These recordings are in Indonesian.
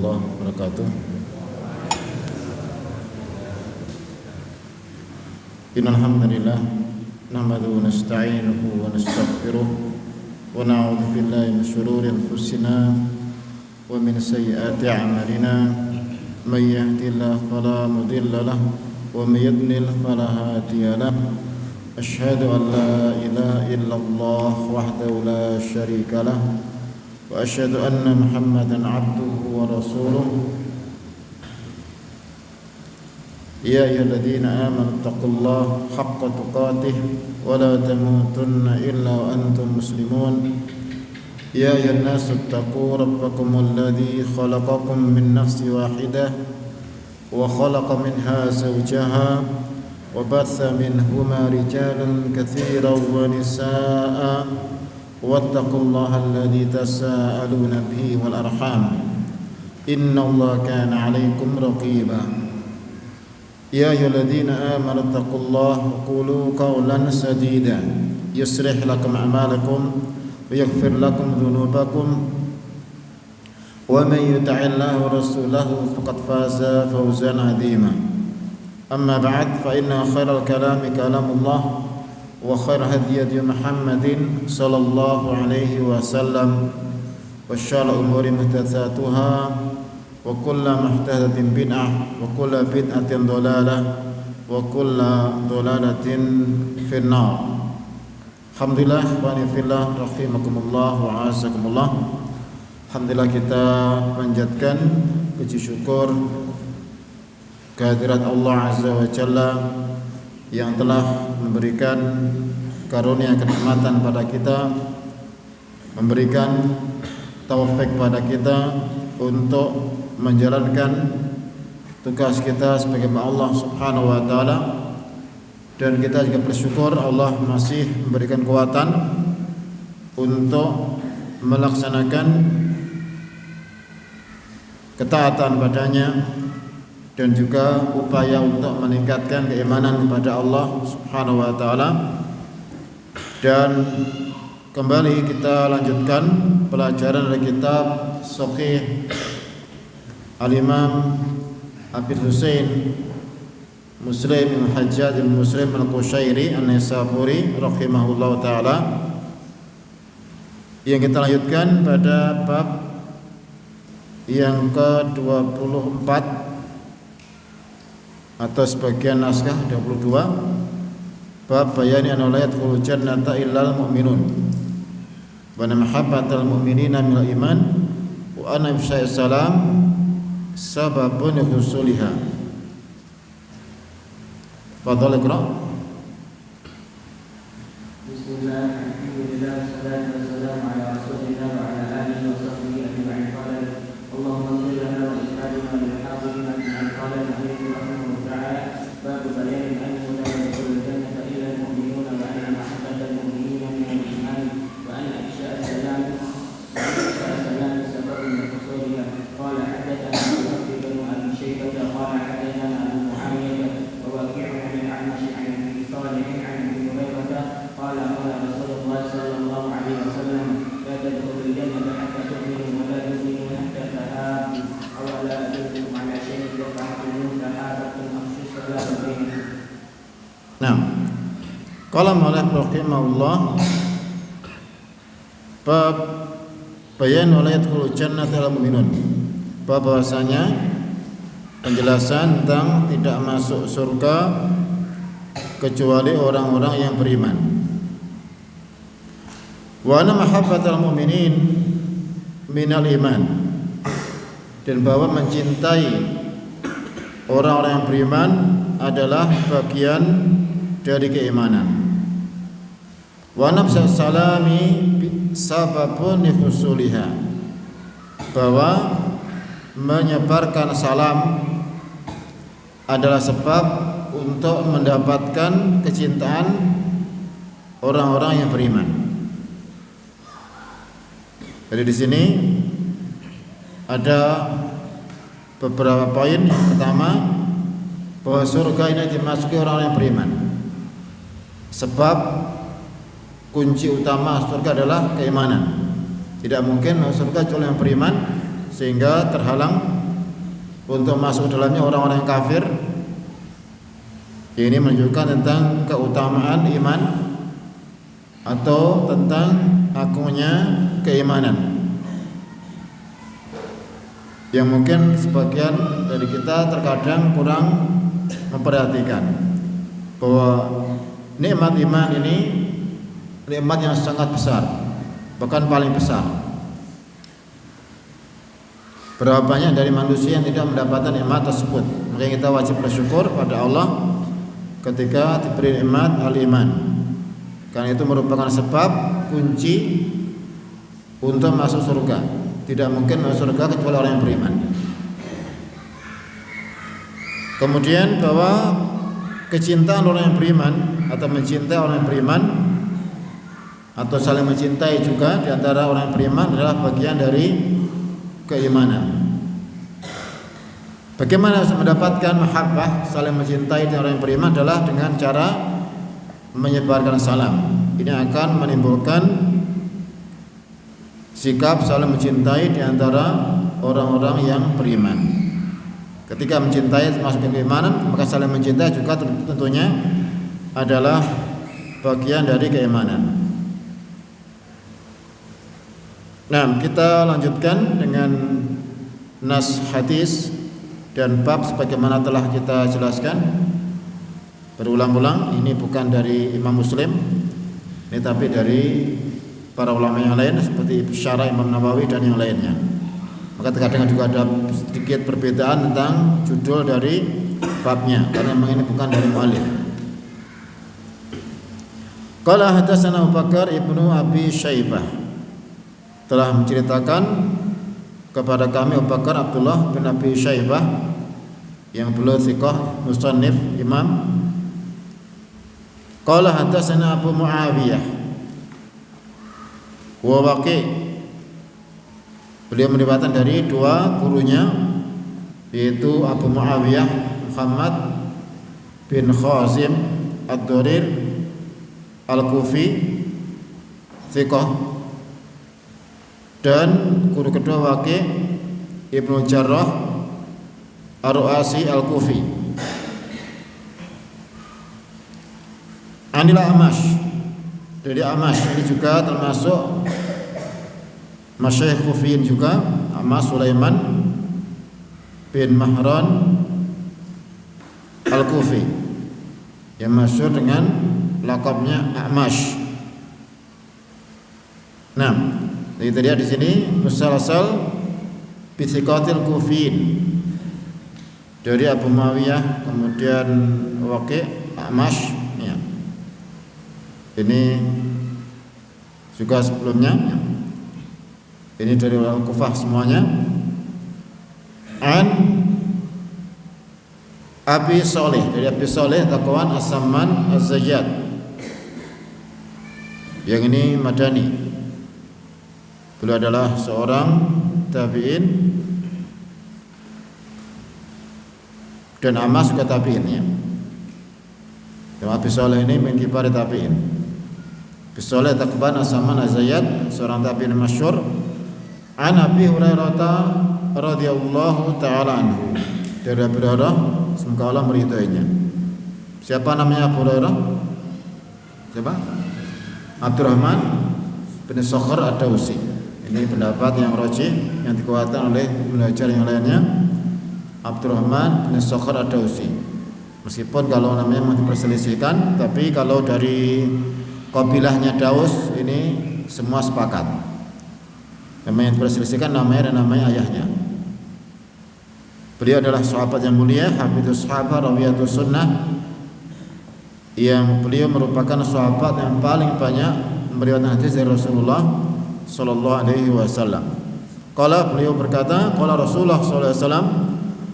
warahmatullahi wabarakatuh. Innal hamdalillah nahmaduhu wa nasta'inuhu wa nastaghfiruh wa na'udzu billahi min shururi anfusina wa min sayyiati a'malina. May yahdihillahu fala mudilla lahu wa may yudlil fala hadiya lahu. Asyhadu an la ilaha illallah wahdahu la syarika lahu wa asyhadu anna Muhammadan abduhu wa rasuluh. Ya ayyuhalladzina amanu taqullaha haqqa tuqatih wa la tamutunna illa wa antum muslimun. Ya ayyuhan nasu taqu rabbakumul ladzi khalaqakum min nafsin wahidah wa khalaqa minha zawjaha wa batha minhuma rijalan katsiran wa nisaa'a wattaqullaha alladzi tasaaluna bihi wal arham innallaha kana 'alaikum raqiba. Ya ayyuhalladzina amanu taqullaha wa qulu qawlan sadida yuslih lakum a'malakum wa yaghfir lakum dhunubakum wa may yuti'illaha wa rasulahu faqad faza fawzan 'azima. Amma ba'd, fa inna khairal kalami kalamullah wa khair hadi Muhammadin sallallahu alaihi wasallam wa syarrul umuri muhdatsatuha wa kullu muhdatsatin bid'ah wa kullu bid'atin dhalalah wa kullu dhalalatin finnar. Alhamdulillah wa nifillah rahimakumullah wa azakumullah. Alhamdulillah, kita panjatkan puji syukur kehadirat Allah Azza wa Jalla yang telah memberikan karunia kenikmatan pada kita, memberikan taufik pada kita untuk menjalankan tugas kita sebagai Allah Subhanahu wa taala, dan kita juga bersyukur Allah masih memberikan kekuatan untuk melaksanakan ketaatan padanya dan juga upaya untuk meningkatkan keimanan kepada Allah Subhanahu wa taala. Dan kembali kita lanjutkan pelajaran dari kitab Shahih Al-Imam Abi Husain Muslim bin Hajjaj bin Muslim Al-Qushairi An-Naisaburi rahimahullahu taala, yang kita lanjutkan pada bab yang ke-24 atau sebagian naskah 22, bab bayani anna la yadkhulul jannata illal mu'minun wa anna mahabbatal mu'minina minal iman wa anna ifsya'is salam sababun husuliha. Fadhal iqra. Bismillah, alhamdulillah, wassalatu wassalamu ala rasulillah wa ala alihi wa sahbihi ajma'in. Allahumma ighfir lana wa ikhwanina wal hafidina min qala nabiyyina Muhammad ta'ala bab bayan annahu la yadkhulul jannata illa al-mu'minun wa anna mahabbatal mu'minina min al-iman wa anna ifsha'a salam sababun min husuliha. Qala hadatsana Abu bin Abi Shaybah qala hadatsana Abu Muhammad wa waqi'un min al-A'mash 'an Abi Salih 'an Abi Hurairah qala qala Rasulullah sallallahu alaihi wasallam la tadkhulul jannata hatta tu'minu wa la tu'minu hatta tahabbu aw la tadkhulu ala shay'in yaf'aluhu tahabbatum afshu salam bainakum. Nah, qala Maulana rahimahullah, bab bayan wa la yadkhulul jannata illal mu'minun, bab bahwasanya penjelasan tentang tidak masuk surga kecuali orang-orang yang beriman. Wa anna mahabbatal mu'minin minal iman, dan bahwa mencintai orang-orang yang beriman adalah bagian dari keimanan. Wa nafsa salami sababun husuliha, bahwa menyebarkan salam adalah sebab untuk mendapatkan kecintaan orang-orang yang beriman. Jadi di sini ada beberapa poin. Yang pertama, bahwa surga ini dimasuki orang yang beriman. Sebab kunci utama surga adalah keimanan. Tidak mungkin masuk surga kecuali yang beriman, sehingga terhalang untuk masuk dalamnya orang-orang yang kafir. Ini menunjukkan tentang keutamaan iman atau tentang agungnya keimanan, yang mungkin sebagian dari kita terkadang kurang memperhatikan bahwa nikmat iman ini nikmat yang sangat besar, bahkan paling besar. Berapa banyak dari manusia yang tidak mendapatkan nikmat tersebut. Makanya kita wajib bersyukur pada Allah ketika diberi nikmat al-iman, karena itu merupakan sebab kunci untuk masuk surga. Tidak mungkin masuk surga kecuali orang yang beriman. Kemudian bahwa kecintaan orang yang beriman atau mencintai orang yang beriman atau saling mencintai juga di antara orang yang beriman adalah bagian dari keimanan. Bagaimana mendapatkan mahabbah, saling mencintai di orang yang beriman adalah dengan cara menyebarkan salam. Ini akan menimbulkan sikap saling mencintai di antara orang-orang yang beriman. Ketika mencintai termasuk keimanan, maka saling mencintai juga tentunya adalah bagian dari keimanan. Nah, kita lanjutkan dengan nas hadis dan bab sebagaimana telah kita jelaskan berulang-ulang. Ini bukan dari Imam Muslim, ini tapi dari para ulama yang lain seperti Syarah Imam Nawawi dan yang lainnya. Maka terkadang juga ada sedikit perbedaan tentang judul dari babnya, karena memang ini bukan dari muallif. Qala hadatsana Abu Bakar ibnu Abi Syaibah, telah menceritakan kepada kami Abu Bakar Abdullah bin Abi Syaibah yang beliau thiqah musannif imam. Qala hadatsana Abu Muawiyah wa Waqi', beliau meriwayatkan dari dua gurunya, yaitu Abu Muawiyah Muhammad bin Khazim Ad-Durir Al-Kufi thiqah, dan guru kedua Waqi' Ibnu Jarrah Ar-Ru'asi Al-Kufi. Anil Amash, dari Amash, ini juga termasuk masyayikh Kufiyin juga. Amash Sulaiman bin Mahran Al-Kufi yang masyhur dengan lakabnya Amash. Nah, jadi tadi di sini musalsal bi thiqatil Kufiyin dari Abu Muawiyah, kemudian Waqi', Amash ya. Ini juga sebelumnya ya. Ini dari Al-Kufah semuanya. An Abi Saleh, dari Abi Saleh Zakwan As-Samman Az-Zayyad, yang ini Madani. Beliau adalah seorang tabi'in, dan Amas juga tabi'in ya. Abi Saleh ini min kibar tabi'in. Abi Saleh Zakwan As-Samman Az-Zayyad, seorang tabi'in masyhur. An Abi Hurairah radhiyallahu taala anhu, dari Abu Hurairah semoga Allah meridainya. Siapa namanya Abu Hurairah? Siapa? Abdurrahman bin Sakhar Ad-Dausi. Ini pendapat yang rajih yang dikuatkan oleh belajar yang lainnya. Abdurrahman bin Sakhar Ad-Dausi. Meskipun kalau namanya masih diperselisihkan, tapi kalau dari qabilahnya Daus ini semua sepakat. Namanya yang diperselisihkan namanya dan namanya ayahnya. Beliau adalah sahabat yang mulia, hafidhus sahabat, rawiyatus sunnah, yang beliau merupakan sahabat yang paling banyak meriwayatkan hadis dari Rasulullah sallallahu alaihi wasallam. Qala, beliau berkata, qala Rasulullah sallallahu alaihi wasallam,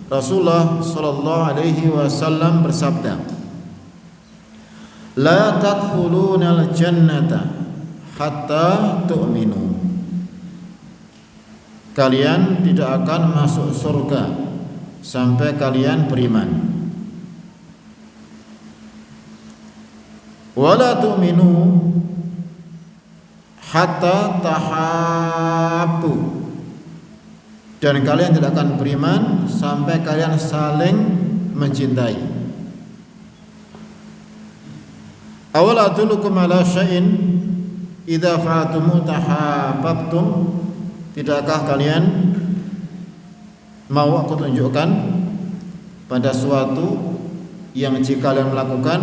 Rasulullah sallallahu alaihi wasallam bersabda, la tadkhulunal jannata hatta tu'minu, kalian tidak akan masuk surga sampai kalian beriman. Wala tu'minu hatta tahabbu, dan kalian tidak akan beriman sampai kalian saling mencintai. Awala adullukum ala syai'in idza fa'altum tahabbtum. Tidakkah kalian mau aku tunjukkan pada suatu yang jika kalian melakukan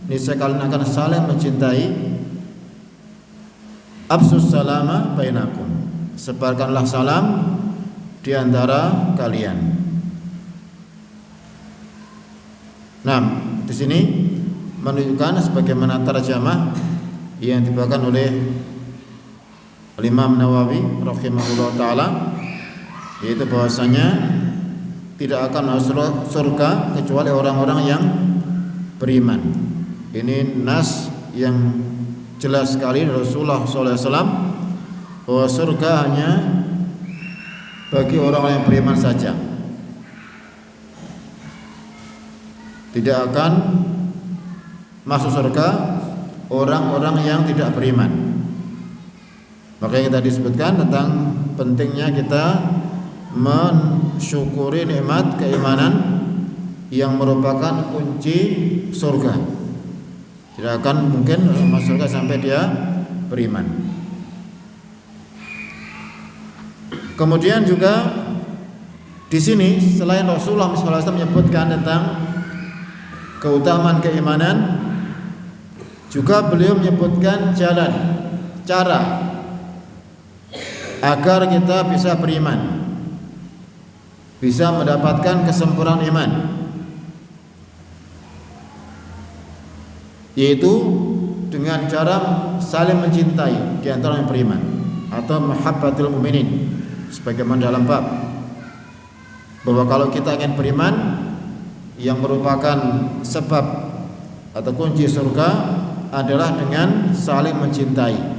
niscaya kalian akan saling mencintai? Absus salama bainakum. Sebarkanlah salam di antara kalian. Nah, di sini menunjukkan sebagaimana terjemah yang dibawakan oleh Imam Nawawi rahimahullah taala, yaitu bahwasanya tidak akan masuk surga kecuali orang-orang yang beriman. Ini nas yang jelas sekali dari Rasulullah SAW bahwa surga hanya bagi orang-orang yang beriman saja. Tidak akan masuk surga orang-orang yang tidak beriman. Makanya kita disebutkan tentang pentingnya kita mensyukuri nikmat keimanan yang merupakan kunci surga. Tidak akan mungkin masuk surga sampai dia beriman. Kemudian juga di sini selain Rasulullah SAW menyebutkan tentang keutamaan keimanan, juga beliau menyebutkan jalan, cara agar kita bisa beriman, bisa mendapatkan kesempurnaan iman, yaitu dengan cara saling mencintai di antara yang beriman atau mahabbatul mu'minin, sebagaimana dalam bab bahwa kalau kita ingin beriman yang merupakan sebab atau kunci surga adalah dengan saling mencintai.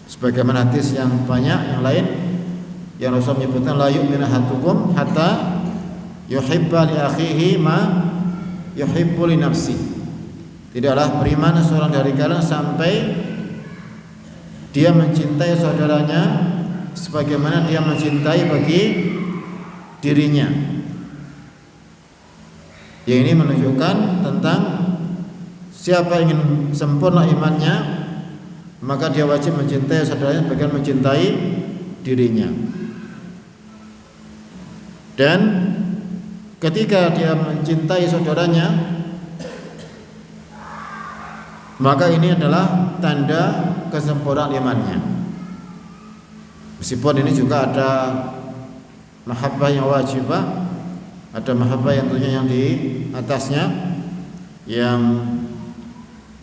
Sebagaimana hadis yang banyak yang lain yang Rasul menyebutkan la yu'minu ahadukum hatta yuhibba li akhihi ma yuhibbu li nafsi. Tidaklah beriman seorang dari kalian sampai dia mencintai saudaranya sebagaimana dia mencintai bagi dirinya. Yang ini menunjukkan tentang siapa ingin sempurna imannya, maka dia wajib mencintai saudaranya sebagaimana mencintai dirinya. Dan ketika dia mencintai saudaranya, maka ini adalah tanda kesempurnaan imannya. Meskipun ini juga ada mahabbah yang wajibah, ada mahabbah yang tentunya yang di atasnya, yang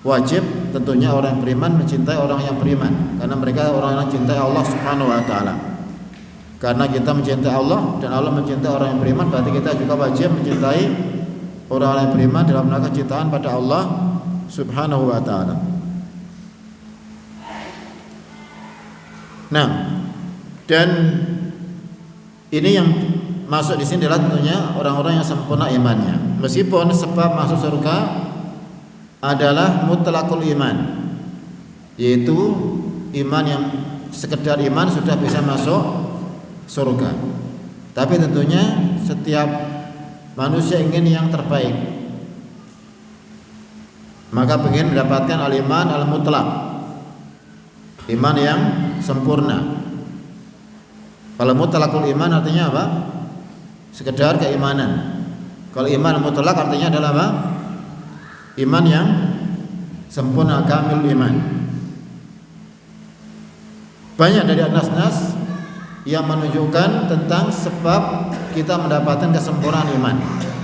wajib tentunya orang yang beriman mencintai orang yang beriman, karena mereka orang yang cintai Allah Subhanahu wa taala. Karena kita mencintai Allah dan Allah mencintai orang yang beriman, berarti kita juga wajib mencintai orang yang beriman dalam rangka kecintaan pada Allah Subhanahu wa taala. Nah, dan ini yang masuk di sini adalah tentunya orang-orang yang sempurna imannya. Meskipun sebab masuk surga adalah mutlaqul iman, yaitu iman yang sekedar iman sudah bisa masuk surga. Tapi tentunya setiap manusia ingin yang terbaik, maka ingin mendapatkan al-iman al-mutlaq, iman yang sempurna. Kalau mutlaqul iman artinya apa? Sekedar keimanan. Kalau iman mutlaq artinya adalah apa? Iman yang sempurna, kamil iman. Banyak dari nas-nas yang menunjukkan tentang sebab kita mendapatkan kesempurnaan iman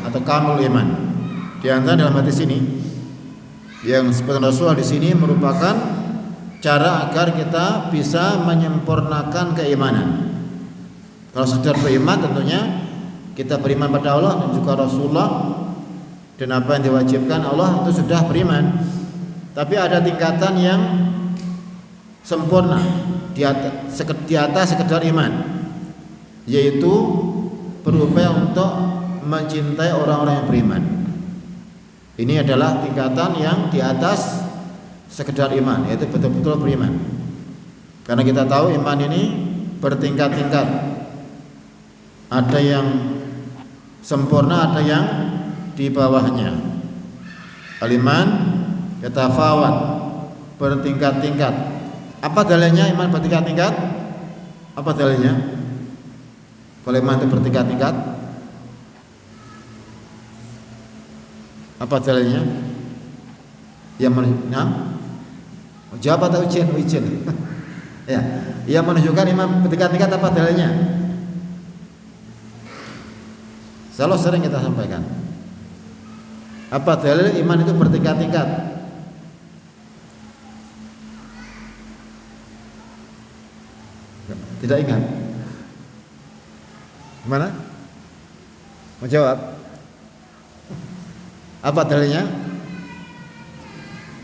atau kamil iman. Di antara dalam hadis ini yang disebutkan Rasulullah di sini merupakan cara agar kita bisa menyempurnakan keimanan. Kalau sekedar beriman tentunya kita beriman pada Allah dan juga Rasulullah dan apa yang diwajibkan Allah itu sudah beriman. Tapi ada tingkatan yang sempurna di atas sekedar iman, yaitu berupaya untuk mencintai orang-orang yang beriman. Ini adalah tingkatan yang di atas sekedar iman, yaitu betul-betul beriman. Karena kita tahu iman ini bertingkat-tingkat. Ada yang sempurna, ada yang di bawahnya. Al-iman yatafawat, bertingkat-tingkat. Apa dalilnya iman bertingkat-tingkat? Apa dalilnya? Kalau iman itu bertingkat-tingkat, apa dalilnya? Yang menunjukkan, jawab atau ujian? Ya, yang menunjukkan iman bertingkat-tingkat apa dalilnya? Selalu sering kita sampaikan. Apa dalil iman itu bertingkat-tingkat? Tidak ingat? Gimana? Mau jawab? Apa dalilnya?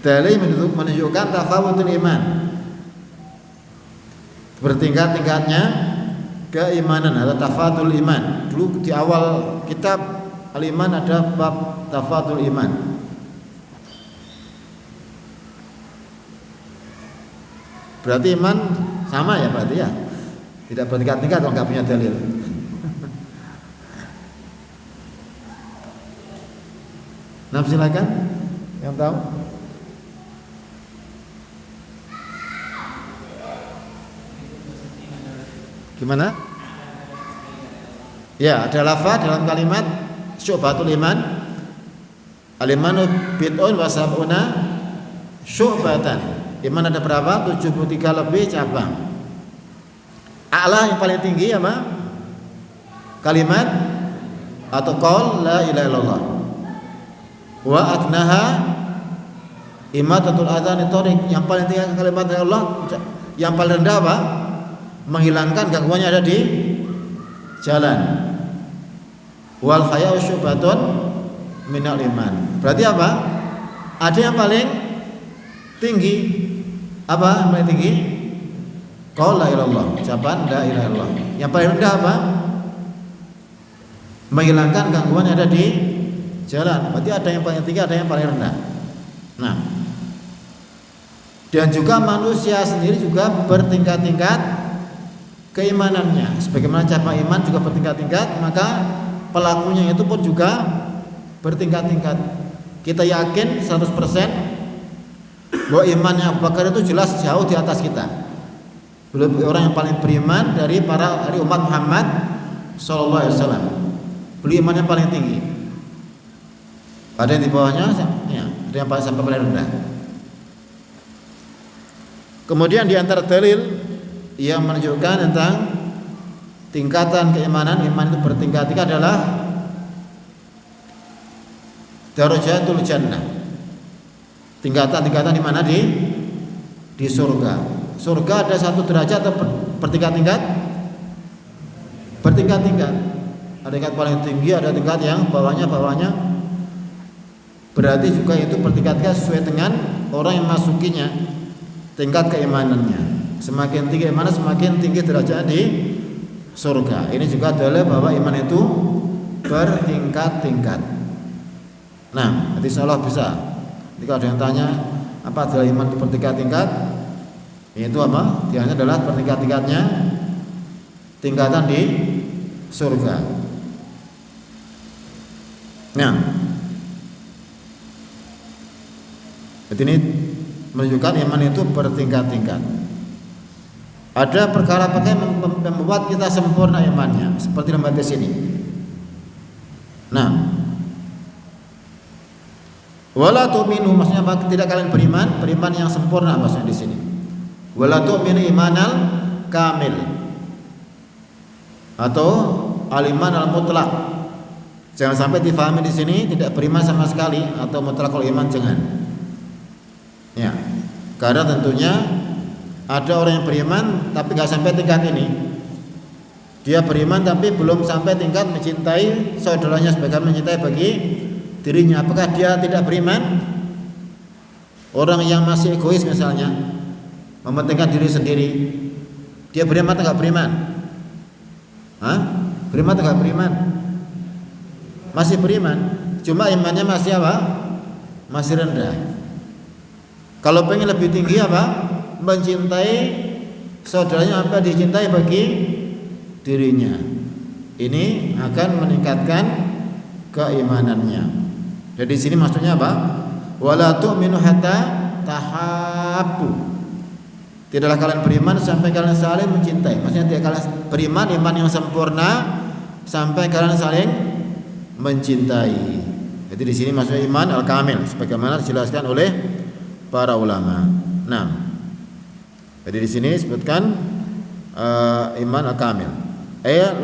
Dalil menunjukkan tafawutul iman, bertingkat-tingkatnya keimanan atau tafadul iman. Dulu di awal kitab Al-Iman ada bab tafadul iman. Berarti iman sama ya berarti ya? Tidak bertingkat-tingkat kalau nggak punya dalil. Nah, silakan yang tahu. Gimana? Ya, ada lafaz dalam kalimat syu'batul iman. Al-imanu bid'un wa sab'una syu'batan. Iman ada berapa? 73 lebih cabang. A'la yang paling tinggi apa? Kalimat atau qaul la ilaha illallah. Wa adnaha imatatul adzani thariq. Yang paling tinggi kalimat dari Allah. Yang paling rendah apa? Menghilangkan gangguannya ada di jalan. Wal haya'u syubatun minal iman. Berarti apa? Ada yang paling tinggi. Apa yang paling tinggi? Qaul la ilaha illallah, ucapan la ilaha illallah. Yang paling rendah apa? Menghilangkan gangguan yang ada di jalan. Berarti ada yang paling tinggi, ada yang paling rendah. Nah, dan juga manusia sendiri juga bertingkat-tingkat keimanannya. Sebagaimana cabang iman juga bertingkat-tingkat, maka pelakunya itu pun juga bertingkat-tingkat. Kita yakin 100% bahwa imannya Abu Bakar itu jelas jauh di atas kita. Beliau orang yang paling beriman dari umat Muhammad sallallahu alaihi wasallam. Beliau imannya paling tinggi. Ada yang di bawahnya, ya, ada yang sampai paling rendah. Kemudian di antara dalil yang menunjukkan tentang tingkatan keimanan, iman itu bertingkat-tingkat adalah darajatul jannah. Tingkatan-tingkatan di mana? Di surga. Surga ada satu derajat atau bertingkat-tingkat? Bertingkat-tingkat. Ada tingkat paling tinggi, ada tingkat yang bawahnya. Berarti juga itu bertingkat-tingkat sesuai dengan orang yang masukinya, tingkat keimanannya. Semakin tinggi iman, semakin tinggi derajat di surga. Ini juga dalil bahwa iman itu bertingkat-tingkat. Nah, nanti insyaallah bisa. Jika ada yang tanya apa adalah iman itu bertingkat-tingkat, itu apa? Dia adalah bertingkat-tingkatnya tingkatan di surga. Nah, jadi ini menunjukkan iman itu bertingkat-tingkat. Ada perkara-perkara yang membuat kita sempurna imannya, seperti dalam hadis ini. Nah, wala tu'minu maksudnya apa? Tidak kalian beriman yang sempurna maksudnya di sini. Wala tu'minu imanal kamil atau al-iman al-mutlaq. Jangan sampai difahami di sini tidak beriman sama sekali atau mutlaqul iman, jangan. Ya, karena tentunya ada orang yang beriman tapi nggak sampai tingkat ini. Dia beriman tapi belum sampai tingkat mencintai saudaranya sebagaimana mencintai bagi dirinya. Apakah dia tidak beriman? Orang yang masih egois misalnya, mementingkan diri sendiri, dia beriman atau nggak beriman? Hah? Beriman atau nggak beriman? Masih beriman, cuma imannya masih apa? Masih rendah. Kalau pengen lebih tinggi apa? Mencintai saudaranya apa dicintai bagi dirinya. ini akan meningkatkan keimanannya. Jadi di sini maksudnya apa? Wala tu'minu hatta tahabbu. Tidaklah kalian beriman sampai kalian saling mencintai. Maksudnya tidak kalian beriman iman yang sempurna sampai kalian saling mencintai. Jadi di sini maksudnya iman al-kamil sebagaimana dijelaskan oleh para ulama. Nah, jadi di sini disebutkan iman al-kamil.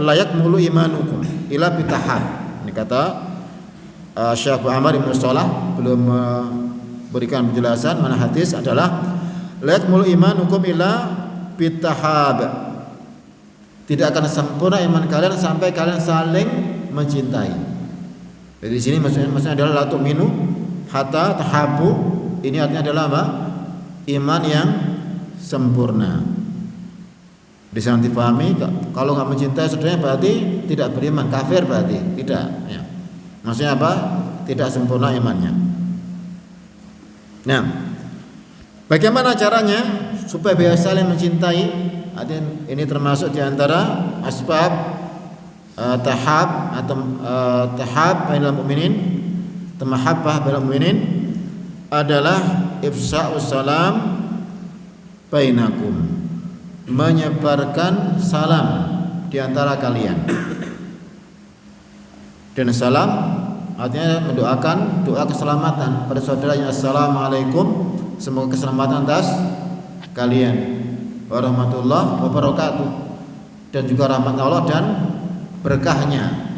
Layak mulu imanukum ila bitahab. Ini kata Syekh Muhammad Ibnu Shalah belum memberikan penjelasan mana hadis adalah layak mulu imanukum ila bitahab. Tidak akan sempurna iman kalian sampai kalian saling mencintai. Jadi di sini maksudnya adalah la tu'minu hatta tahabbu. Ini artinya adalah apa? Iman yang sempurna. Bisa dipahami kalau nggak mencintai saudaranya berarti tidak beriman, kafir berarti tidak. Ya. Maksudnya apa? Tidak sempurna imannya. Nah, bagaimana caranya supaya bisa saling mencintai? Ini termasuk diantara asbab tahab atau tahab bainal mu'minin, tamahabbah bainal mu'minin adalah ifsa'us salam bainakum, menyebarkan salam di antara kalian. Dan salam artinya mendoakan doa keselamatan pada saudaranya. Assalamualaikum, semoga keselamatan atas kalian, warahmatullahi wabarakatuh, dan juga rahmat Allah dan berkahnya.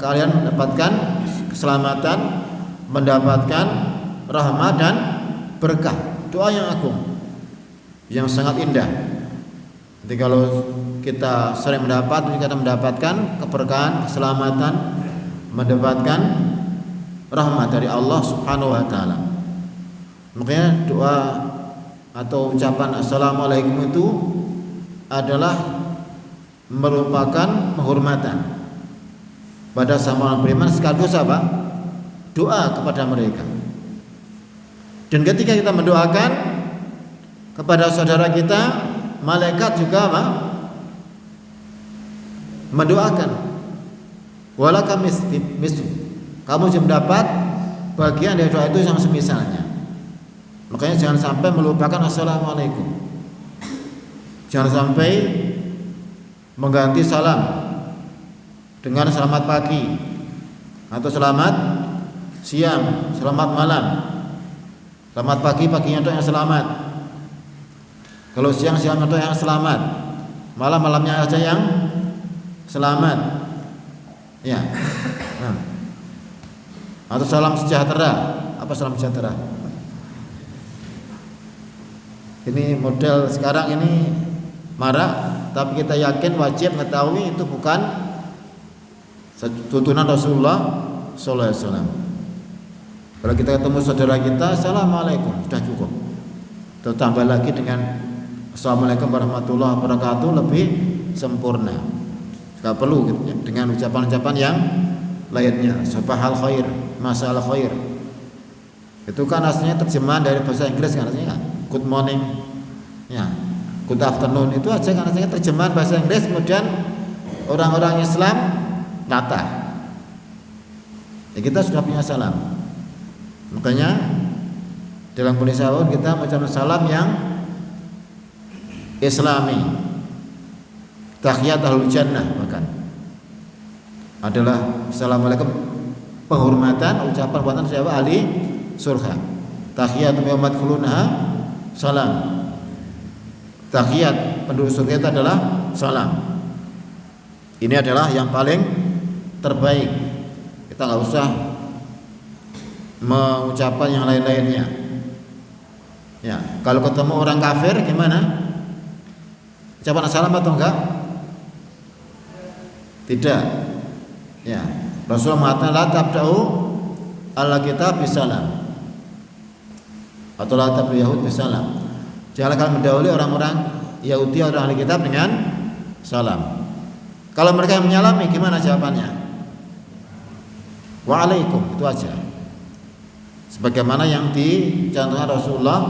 Kalian mendapatkan keselamatan, mendapatkan rahmat dan berkah. Doa yang agung, yang sangat indah. Jadi kalau kita sering kita mendapatkan keberkahan, keselamatan, mendapatkan rahmat dari Allah Subhanahu wa taala. Makanya doa atau ucapan assalamualaikum itu adalah merupakan penghormatan pada sama orang beriman sekaligus apa? Doa kepada mereka. Dan ketika kita mendoakan kepada saudara kita, malaikat juga apa? Mendoakan. Walaka mislu. Kamu juga mendapat bagian dari doa itu yang semisalnya. Makanya jangan sampai melupakan assalamualaikum. Jangan sampai mengganti salam dengan selamat pagi atau selamat siang, selamat malam. Selamat pagi, paginya itu yang selamat. Kalau siang, siangnya itu yang selamat. Malam, malamnya aja yang selamat. Ya. Nah. Atau salam sejahtera. Apa salam sejahtera? Ini model sekarang ini marak, tapi kita yakin wajib mengetahui itu bukan tuntunan Rasulullah sallallahu alaihi wasallam. Kalau kita ketemu saudara kita, assalamualaikum, sudah cukup. Tambah lagi dengan assalamualaikum warahmatullahi wabarakatuh, lebih sempurna. Tidak perlu gitu, dengan ucapan-ucapan yang lainnya. Sabahal khair, masalah khair. Itu kan aslinya terjemahan dari bahasa Inggris kan, artinya good morning, ya, good afternoon. Itu aja kan aslinya terjemahan bahasa Inggris. Kemudian orang-orang Islam nata. Ya, kita sudah punya salam. Makanya dalam Indonesia kita mengucapkan salam yang Islami. Tahiyat ahlul jannah bahkan adalah assalamualaikum, penghormatan ucapan buatan siapa? Ahli surga. Tahiyat Muhammad khulunha salam. Tahiyat penduduk surga itu adalah salam. Ini adalah yang paling terbaik. Kita nggak usah mengucapkan yang lain-lainnya. Ya, kalau ketemu orang kafir gimana? Ucapan salam atau enggak? Tidak. Ya, Rasulullah mengatakan la tabda'u ala kitab bisalam. Atau la tabda'u Yahud bisalam. Jangan kalian mendahului orang-orang Yahudi atau orang ahli kitab dengan salam. Kalau mereka yang menyalami gimana jawabannya? Waalaikum, itu aja. Sebagaimana yang dicontohkan Rasulullah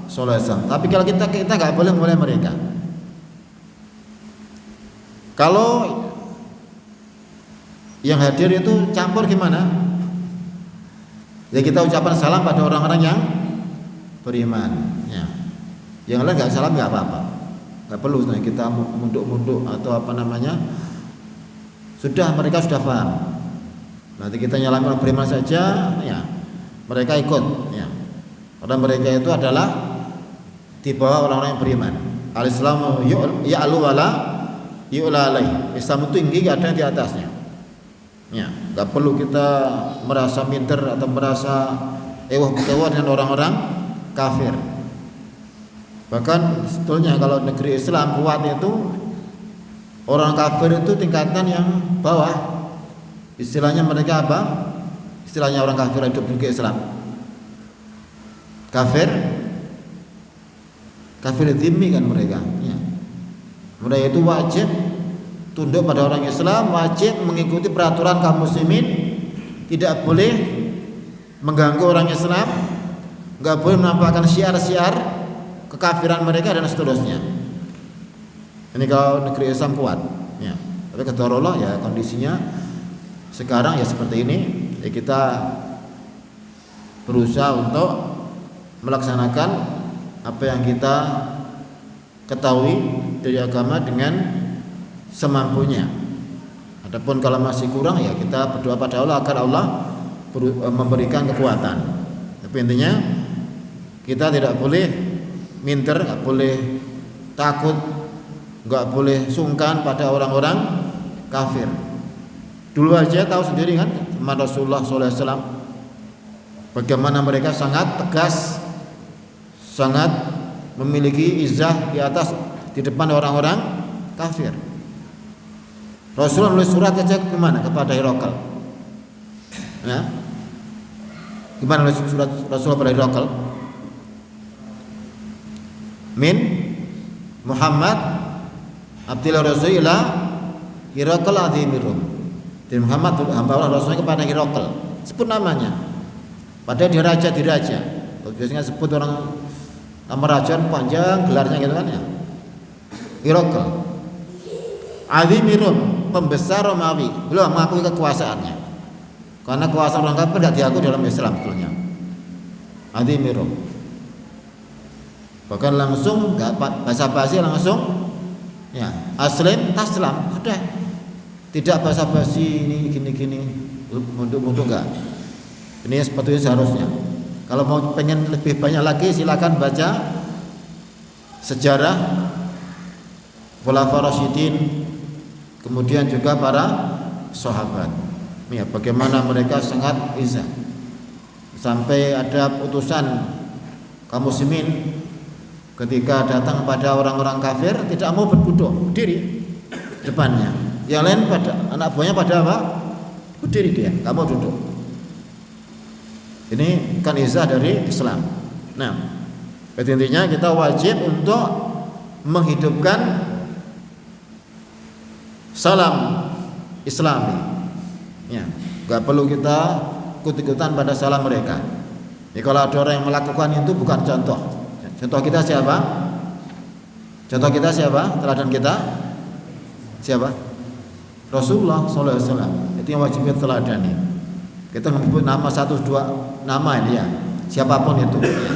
sallallahu alaihi wasallam. Tapi kalau kita enggak boleh mulai mereka. Kalau Yang hadir itu campur gimana? Ya kita ucapan salam pada orang-orang yang beriman. Ya. Yang lain nggak salam nggak apa-apa, nggak perlu kita munduk-munduk atau apa namanya. Sudah mereka sudah paham. Nanti kita nyalamin orang beriman saja, ya mereka ikut. Ya. Karena mereka itu adalah di bawah orang-orang yang beriman. Al-Islamu ya'lu wala yu'la alaih. Islam itu tinggi, ada yang di atasnya. Ya, nggak perlu kita merasa minder atau merasa ewah-ewah dengan orang-orang kafir. Bahkan sebetulnya kalau negeri Islam kuat itu orang kafir itu tingkatan yang bawah. Istilahnya mereka apa? Istilahnya orang kafir hidup di negeri Islam. Kafir dhimmi kan mereka. Ya. Mereka itu wajib tunduk pada orang Islam, wajib mengikuti peraturan kaum muslimin, tidak boleh mengganggu orang Islam, nggak boleh menampakkan syiar-syiar kekafiran mereka dan seterusnya. Ini kalau negeri Islam kuat, ya. Tapi qadarullah ya kondisinya sekarang ya seperti ini. Ya kita berusaha untuk melaksanakan apa yang kita ketahui dari agama dengan semampunya. Adapun kalau masih kurang ya kita berdoa pada Allah agar Allah memberikan kekuatan. Tapi intinya kita tidak boleh minder, nggak boleh takut, nggak boleh sungkan pada orang-orang kafir. Dulu aja tahu sendiri kan zaman Rasulullah SAW bagaimana mereka sangat tegas, sangat memiliki izzah di atas di depan orang-orang kafir. Rasulullah nulis surat aja kemana? Kepada Herakl. Ya. Gimana nulis surat Rasulullah pada Herakl? Min Muhammad Abdillah Rasulullah Herakl Adhimirum. Dari Muhammad hamba Allah Rasulullah kepada Herakl. Sebut namanya. Padahal dia raja di raja. Biasanya sebut orang nama raja panjang gelarnya gitu kan ya. Herakl Adhimirum, pembesar Romawi, belum mengakui kekuasaannya. Karena kekuasaan orang kafir tidak diakui dalam Islam sebetulnya. Adhimirum. Bahkan langsung enggak basa-basi langsung ya, aslim taslam, sudah. Tidak basa-basi ini gini-gini, mundur-mundur enggak. Ini sepatutnya seharusnya. Kalau mau pengen lebih banyak lagi silakan baca sejarah Khulafaur Rasyidin, kemudian juga para sahabat. Ya, bagaimana mereka sangat izzah. Sampai ada putusan kaum muslimin ketika datang pada orang-orang kafir tidak mau berduduk, berdiri depannya. Yang lain pada anak buahnya pada apa? Berdiri dia, enggak mau duduk. Ini kan izzah dari Islam. Nah, intinya kita wajib untuk menghidupkan salam Islami. Ya, enggak perlu kita ikut-ikutan pada salam mereka. Ya, kalau ada orang yang melakukan itu bukan contoh. Contoh kita siapa? Contoh kita siapa? Teladan kita siapa? Rasulullah SAW. Itu yang wajib kita teladani. Kita menyebut nama 1-2 nama ini ya. Siapapun itu. Ya.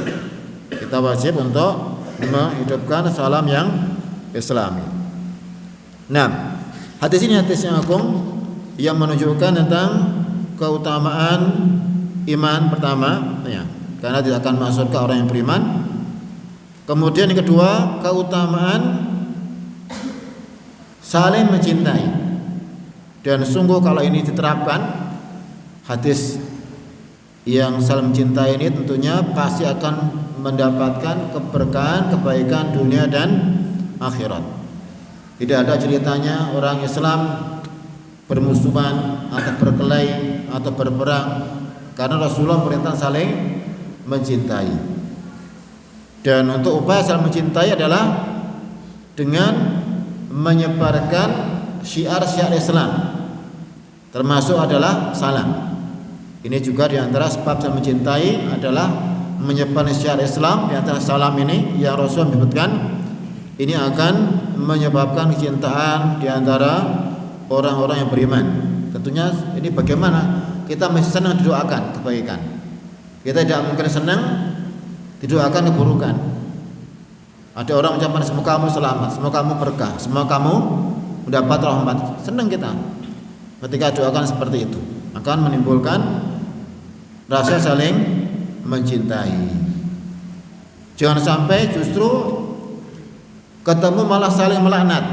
Kita wajib untuk menghidupkan salam yang Islami. Nah, hadis ini hadis yang agung yang menunjukkan tentang keutamaan iman pertama, ya, karena tidak akan masuk ke orang yang beriman. Kemudian yang kedua, keutamaan saling mencintai. Dan sungguh kalau ini diterapkan, hadis yang saling mencintai ini tentunya pasti akan mendapatkan keberkahan, kebaikan dunia dan akhirat. Tidak ada ceritanya orang Islam bermusuhan atau berkelahi atau berperang, karena Rasulullah perintah saling mencintai. Dan untuk upaya saling mencintai adalah dengan menyebarkan syiar-syiar Islam, termasuk adalah salam. Ini juga diantara sebab saling mencintai adalah menyebarkan syiar Islam. Diantara salam ini yang Rasul menyebutkan ini akan menyebabkan kecintaan diantara orang-orang yang beriman. tentunya ini bagaimana kita mesti senang didoakan kebaikan. Kita tidak mungkin senang didoakan keburukan. Ada orang ucapan semoga kamu selamat, semoga kamu berkah, semoga kamu mendapat rahmat. Senang kita ketika doakan seperti itu, akan menimbulkan rasa saling mencintai. Jangan sampai justru ketemu malah saling melaknat.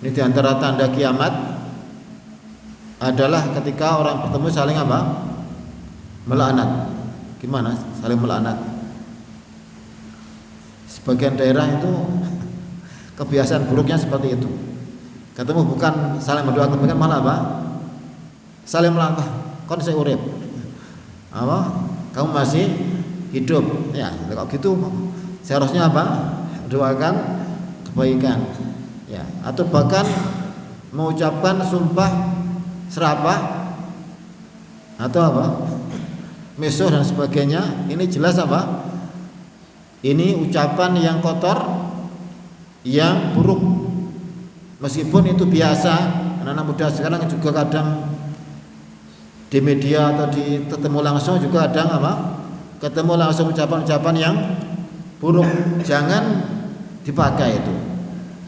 Ini diantara tanda kiamat adalah ketika orang bertemu saling apa? Melaknat. Gimana saling melaknat? Sebagian daerah itu kebiasaan buruknya seperti itu. Ketemu bukan saling mendoakan, bukan malah apa? Saling melaknat. Kon saya urip. Apa? Kamu masih hidup. Ya, kalau gitu seharusnya apa? Doakan kebaikan. Ya, atau bahkan mengucapkan sumpah serapah atau apa? Mesuh dan sebagainya. Ini jelas apa? Ini ucapan yang kotor, yang buruk. Meskipun itu biasa, anak-anak muda sekarang juga kadang di media atau ketemu langsung juga kadang apa? Ketemu langsung ucapan-ucapan yang buruk. Jangan dipakai itu.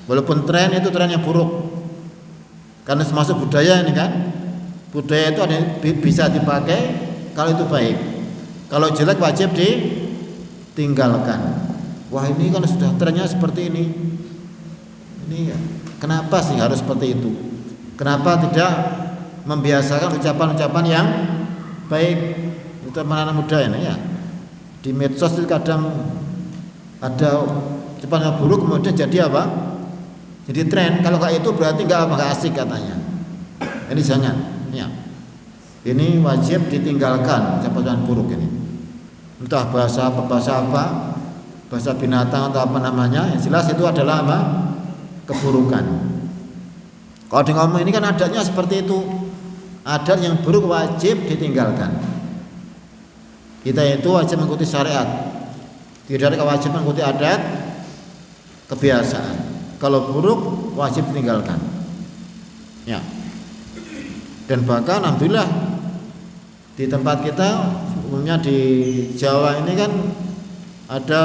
Walaupun tren itu tren yang buruk. Karena termasuk budaya ini kan. Budaya itu ada bisa dipakai kalau itu baik. Kalau jelek wajib ditinggalkan. Wah, ini kan sudah trennya seperti ini. Ini kenapa sih harus seperti itu? Kenapa tidak membiasakan ucapan-ucapan yang baik? Itu anak muda ini ya. Di medsos itu kadang ada ucapan yang buruk kemudian jadi apa? Jadi tren. Kalau kayak itu berarti nggak asik katanya. Ini jangan. Ya. Ini wajib ditinggalkan ucapan buruk ini. Entah bahasa apa, bahasa binatang atau apa namanya. Yang jelas itu adalah apa? Keburukan. Kalau di ngomong ini kan adatnya seperti itu. Adat yang buruk wajib ditinggalkan. Kita itu wajib mengikuti syariat. Tidak ada kewajiban mengikuti adat, kebiasaan. Kalau buruk wajib ditinggalkan. Ya. Dan bahkan alhamdulillah di tempat kita umumnya di Jawa ini kan ada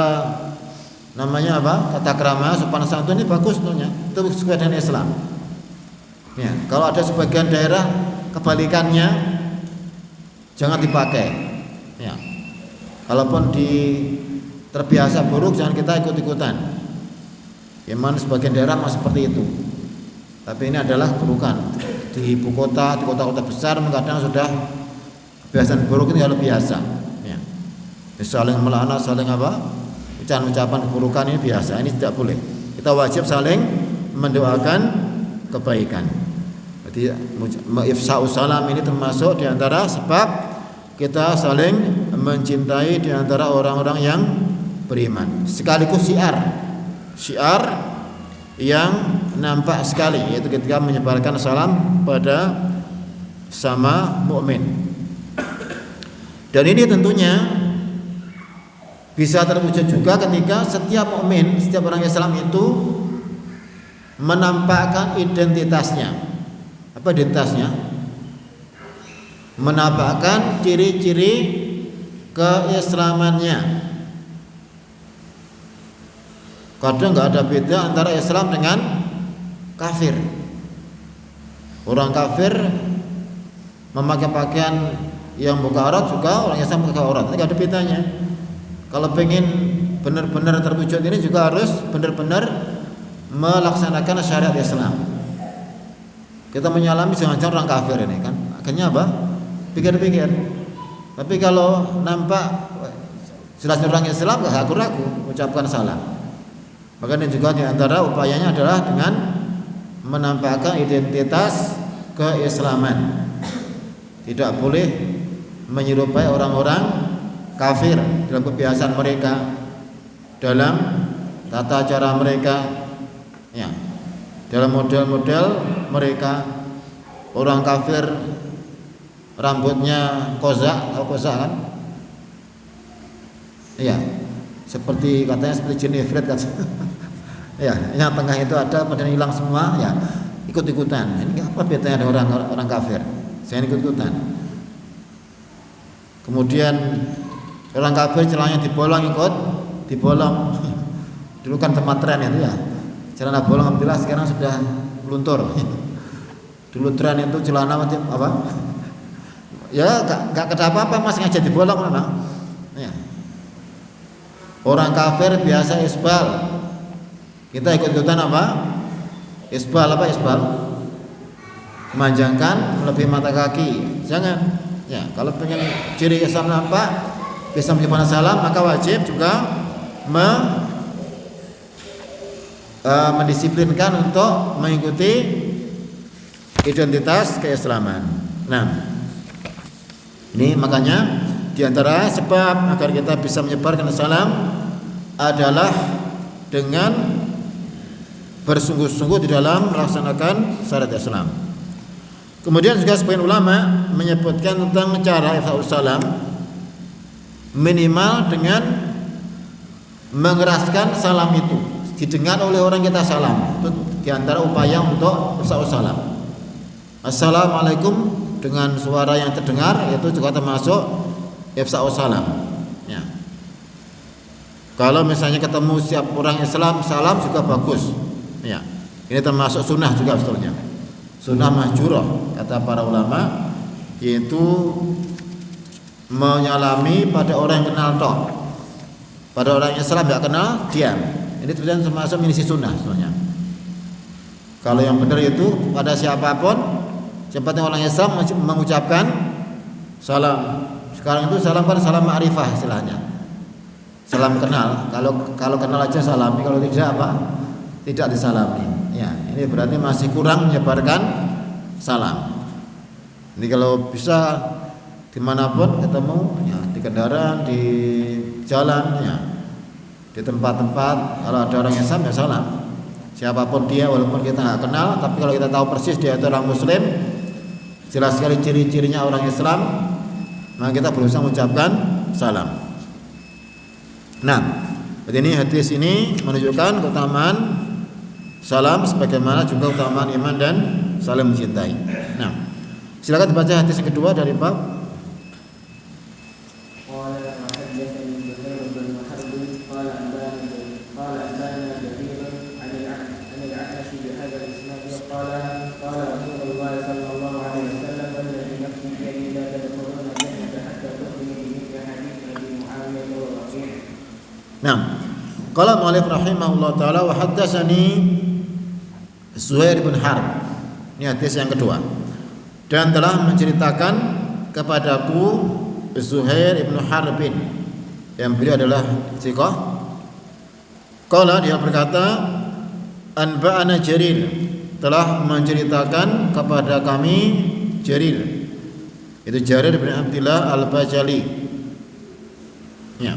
namanya apa? Tata krama, sopan santun ini bagus tentunya. Itu sesuai dengan Islam. Ya, kalau ada sebagian daerah kebalikannya jangan dipakai. Ya. Kalaupun terbiasa buruk jangan kita ikut-ikutan. Memang sebagian daerah masih seperti itu. Tapi ini adalah keburukan. Di ibu kota, di kota-kota besar kadang sudah kebiasaan buruk ini hal biasa. Ya. Saling melaknat, saling apa? Ucapan-ucapan keburukan ini biasa. Ini tidak boleh. Kita wajib saling mendoakan kebaikan. Jadi ifsa'us salam ini termasuk di antara sebab kita saling mencintai di antara orang-orang yang beriman. Sekaligus syiar yang nampak sekali, yaitu ketika menyebarkan salam pada sama mukmin. Dan ini tentunya bisa terwujud juga ketika setiap mukmin, setiap orang Islam itu menampakkan identitasnya. Apa identitasnya? Menampakkan ciri-ciri keislamannya. Kadang nggak ada beda antara Islam dengan kafir. Orang kafir memakai pakaian yang buka aurat juga orang Islam buka aurat. Ini nggak ada bedanya. Kalau pengen benar-benar terwujud ini juga harus benar-benar melaksanakan syariat Islam. Kita menyalami jangan-jangan orang kafir ini kan. Akhirnya apa? Pikir-pikir. Tapi kalau nampak jelas orang Islam nggak ragu-ragu ucapkan salam. Makanya juga di antara upayanya adalah dengan menampakkan identitas keislaman. Tidak boleh menyerupai orang-orang kafir dalam kebiasaan mereka, dalam tata cara mereka, ya, dalam model-model mereka. Orang kafir rambutnya kozak, tahu kozak kan? Iya, seperti katanya seperti jin ifrit kan. Ya, yang tengah itu ada, kemudian hilang semua. Ya, ikut-ikutan. Ini apa bedanya dengan orang kafir? Jangan ikut-ikutan. Kemudian orang kafir celana dibolong ikut dibolong. Dulu kan tempat tren itu ya. Celana bolong alhamdulillah sekarang sudah luntur. Dulu tren itu celana macam apa? Ya gak ada apa-apa masih aja dibolong memang. Ya. Orang kafir biasa isbal. Kita ikut-ikutan apa? Isbal apa isbal? Memanjangkan melebihi mata kaki. Jangan. Ya, kalau pengen ciri Islam nampak bisa menyebarkan salam, maka wajib juga mendisiplinkan untuk mengikuti identitas keislaman. Nah, ini makanya diantara sebab agar kita bisa menyebarkan salam adalah dengan bersungguh-sungguh di dalam melaksanakan syariat Islam. Kemudian juga sebagian ulama menyebutkan tentang cara ifsha'us salam minimal dengan mengeraskan salam itu didengar oleh orang kita salam. Itu diantara upaya untuk ifsha'us salam. Assalamualaikum dengan suara yang terdengar itu juga termasuk ifsha'us salam. Ya. Kalau misalnya ketemu siap orang Islam salam juga bagus. Ya. Ini termasuk sunnah juga sebetulnya. Sunnah mahjurah kata para ulama, yaitu menyalami pada orang yang kenal tok. Pada orang Islam tidak kenal diam. Ini sebenarnya termasuk misi sunnah sebenarnya. Kalau yang benar itu pada siapapun, seperti orang Islam mengucapkan salam. Sekarang itu salam kan salam ma'rifah istilahnya. Salam kenal. Kalau kenal aja salami, kalau tidak apa? Tidak disalami. Ya, ini berarti masih kurang menyebarkan salam. Ini kalau bisa dimanapun ketemu, ya, di kendaraan, di jalan, ya, di tempat-tempat, kalau ada orang Islam ya salam. Siapapun dia, walaupun kita nggak kenal, tapi kalau kita tahu persis dia itu orang Muslim, jelas sekali ciri-cirinya orang Islam, maka kita berusaha mengucapkan salam. Nah, ini hadis ini menunjukkan keutamaan salam sebagaimana juga keutamaan iman dan saling mencintai. Nah, silakan dibaca hadis yang kedua dari bab. Nah, qala mu'allif rahimahullah taala wa haddatsani Zuhair bin Harb. Ini hadis yang kedua. Dan telah menceritakan kepadaku Zuhair bin Harbin, yang beliau adalah thiqah. Qala, dia berkata, anba'ana Jarir, telah menceritakan kepada kami Jarir. Itu Jarir bin Abdullah Al-Bajali. Ya.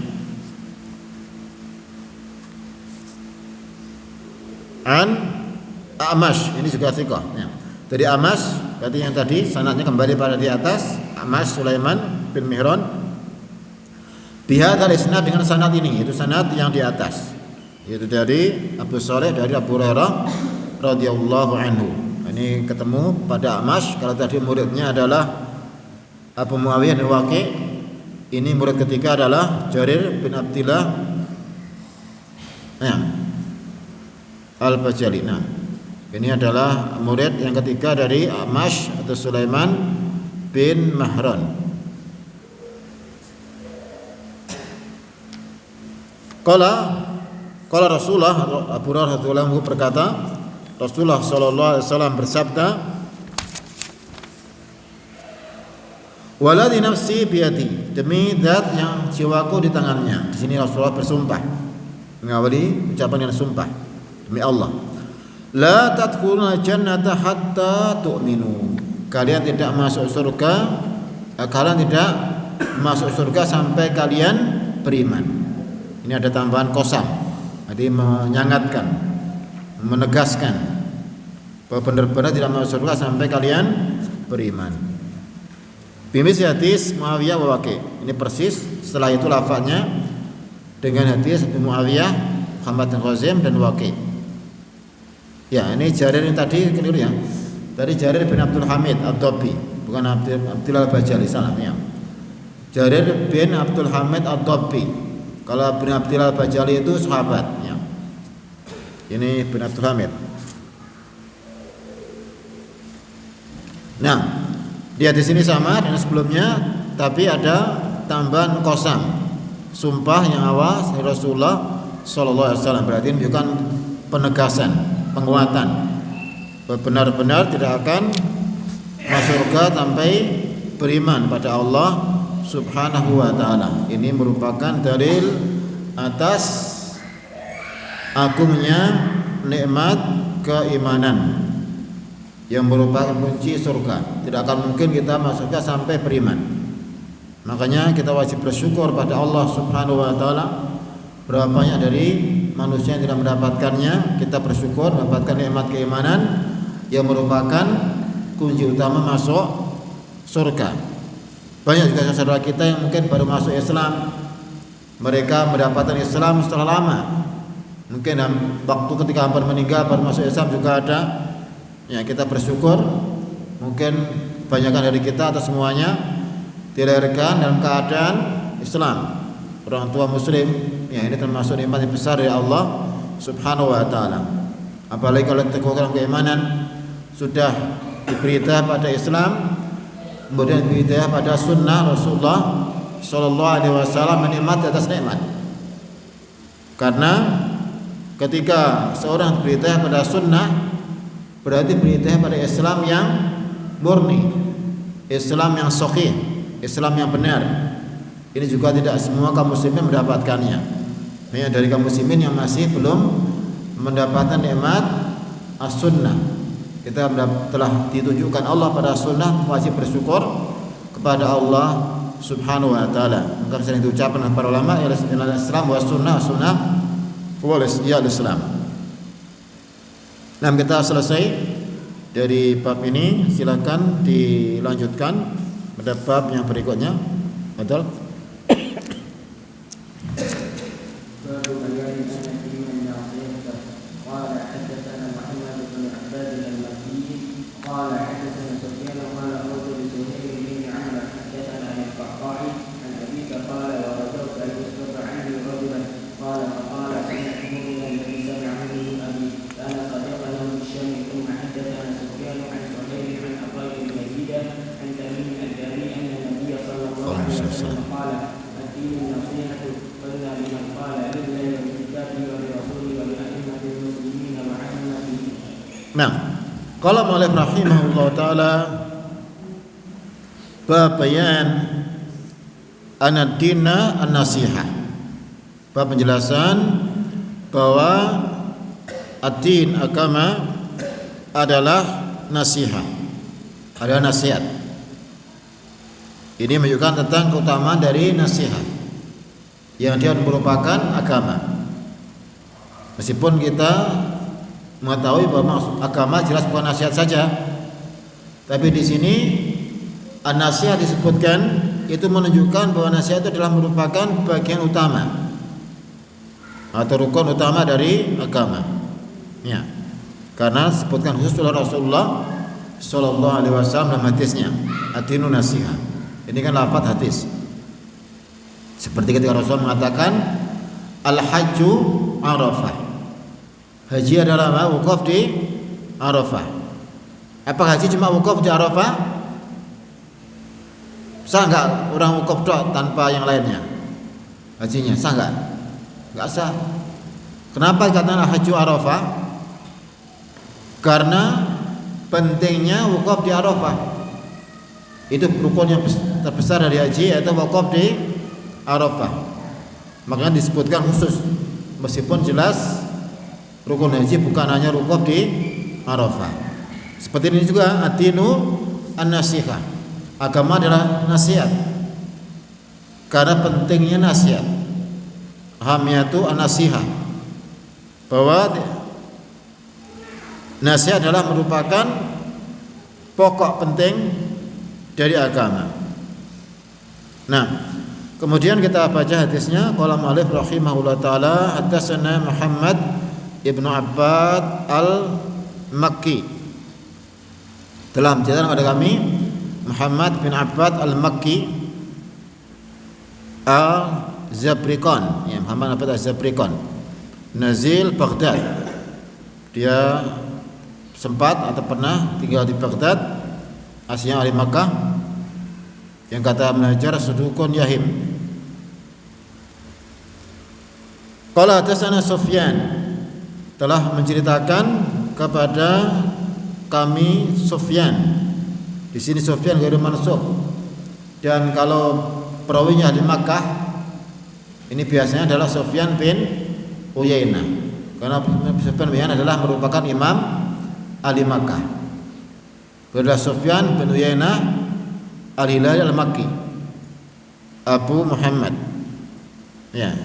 Amash, ini juga thiqah. Ya. Dari Amash, berarti yang tadi sanadnya kembali pada di atas. Amash Sulaiman bin Mihran. Bihadzal isnad, dengan sanad ini, itu sanad yang di atas. Yaitu dari Abu Saleh, dari Abu Hurairah radhiyallahu anhu. Ini ketemu pada Amash. Kalau tadi muridnya adalah Abu Muawiyah bin Waqi', ini murid ketiga adalah Jarir bin Abdullah Al-Bajali. Nah, ini adalah murid yang ketiga dari Amash atau Sulaiman bin Mahran. Qala Rasulullah, Abu Hurairah radhiyallahu anhu berkata, Rasulullah sallallahu alaihi wasallam bersabda, "Waladhi nafsi biyadi," demi zat yang jiwaku di tangannya. Di sini Rasulullah bersumpah, mengawali ucapan yang sumpah, demi Allah. La tadkhuluna jannata hatta tu'minu. Kalian tidak masuk surga, kalian tidak masuk surga sampai kalian beriman. Ini ada tambahan qasam. Jadi menyangatkan, menegaskan bahwa benar-benar tidak masuk surga sampai kalian beriman. Bimis hadis Muawiyah wa Waqi'. Ini persis setelah itu lafaznya dengan hadis Muawiyah, Muhammad bin Khazim dan Waqi'. Ya, ini Jarir yang tadi keliru ya. Tadi Jarir bin Abdul Hamid Ad-Dabbi, bukan Abdul Al-Bajali, salah ya. Jarir bin Abdul Hamid Ad-Dabbi. Kalau bin Abdul Al-Bajali itu sahabat ya. Ini bin Abdul Hamid. Nah, di hadis ini sama dengan sebelumnya, tapi ada tambahan qasam. Sumpah yang awas dari Rasulullah sallallahu alaihi wasallam, berarti menunjukkan penegasan, penguatan. Benar-benar tidak akan masuk surga sampai beriman pada Allah Subhanahu wa taala. Ini merupakan dalil atas agungnya nikmat keimanan yang merupakan kunci surga. Tidak akan mungkin kita masuk surga sampai beriman. Makanya kita wajib bersyukur pada Allah Subhanahu wa taala. Berapa banyak dari manusia yang tidak mendapatkannya, kita bersyukur mendapatkan nikmat keimanan yang merupakan kunci utama masuk surga. Banyak juga saudara kita yang mungkin baru masuk Islam, mereka mendapatkan Islam setelah lama. Mungkin waktu ketika hampir meninggal baru masuk Islam juga ada. Ya, kita bersyukur. Mungkin kebanyakan dari kita atau semuanya dilahirkan dalam keadaan Islam, orang tua Muslim. Ya, ini termasuk nikmat yang besar dari Allah Subhanahu wa taala. Apalagi kalau teguhkan keimanan, sudah diberita pada Islam, kemudian diberita pada sunnah Rasulullah sallallahu alaihi wasallam, nikmat atas nikmat. Karena ketika seorang diberita pada sunnah, berarti berita pada Islam yang murni, Islam yang sahih, Islam yang benar. Ini juga tidak semua kaum muslimin mendapatkannya. Hanya dari kaum muslimin yang masih belum mendapatkan nikmat as-sunnah. Kita telah ditunjukkan Allah pada sunnah, wajib bersyukur kepada Allah Subhanahu wa taala. Maka sering diucapkan oleh para ulama, Islam wa sunnah wal Islam. Nah, kita selesai dari bab ini, silakan dilanjutkan pada bab yang berikutnya. Betul? Nah, qala mu'allif rahimahullah ta'ala bab bayan anad dina an-nasihah, bab penjelasan bahwa ad-din, agama adalah nasihat, adalah nasihat. Ini menunjukkan tentang keutamaan dari nasihat yang dia merupakan agama. Meskipun kita mengetahui bahwa agama jelas bukan nasihat saja, tapi di sini nasihat disebutkan itu menunjukkan bahwa nasihat itu adalah merupakan bagian utama atau rukun utama dari agama. Ya, karena disebutkan khusus oleh Rasulullah Sallallahu Alaihi Wasallam dalam hadisnya, ad-dinu nasihat. Ini kan lafaz hadis. Seperti ketika Rasul mengatakan al-hajju Arafah. Haji adalah wukuf di Arafah. Apa haji cuma wukuf di Arafah? Sah enggak orang wukuf doang tanpa yang lainnya? Hajinya sah enggak? Enggak sah. Kenapa dikatakan hajju Arafah? Karena pentingnya wukuf di Arafah. Itu rukun yang terbesar dari haji, yaitu wukuf di Arafah. Makanya disebutkan khusus, meskipun jelas rukun haji bukan hanya wukuf di Arafah. Seperti ini juga ad-dinu an-nasihah. Agama adalah nasihat. Karena pentingnya nasihat. Ahamiyatu an-nasihah. Bahwa nasihat adalah merupakan pokok penting dari agama. Nah, kemudian kita baca hadisnya. Qala mu'allif rahimahullah taala, haddatsana Muhammad Ibnu Abbad Makki. Telah menceritakan kepada kami Muhammad bin Abbad al-Makki al-Zabrikon, ya, Muhammad bin Abbad al-Zabrikon, nazil Baghdad. Dia sempat atau pernah tinggal di Baghdad, aslinya ahli Makkah, yang kata belajar sudukun yahim. Qala hadatsana Sufyan, telah menceritakan kepada kami Sufyan. Di sini Sufyan ghairu mansub. Dan kalau perawinya di Makkah, ini biasanya adalah Sufyan bin Uyainah. Karena Sufyan bin Uyainah adalah merupakan imam ahli Makkah. Adalah Sufyan bin Uyainah al-Hilali al-Makki, Abu Muhammad. Ya.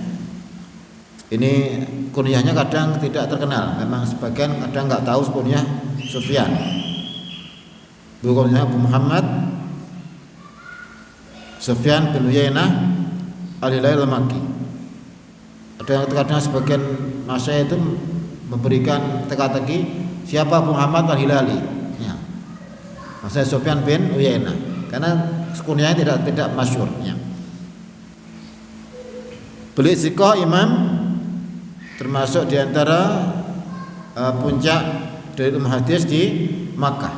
Ini kunyahnya kadang tidak terkenal. Memang sebagian kadang enggak tahu kunyah Sufyan. Bukannya Abu Muhammad Sufyan bin Uyainah al-Hilali al-Makki. Kadang sebagian masyayikh itu memberikan teka-teki siapa Abu Muhammad al-Hilali. Ya. Maksudnya Sufyan bin Uyainah. Karena kunyahnya tidak masyhur. Ya. Beliau siqah imam, termasuk diantara puncak dari ilmu hadis di Makkah.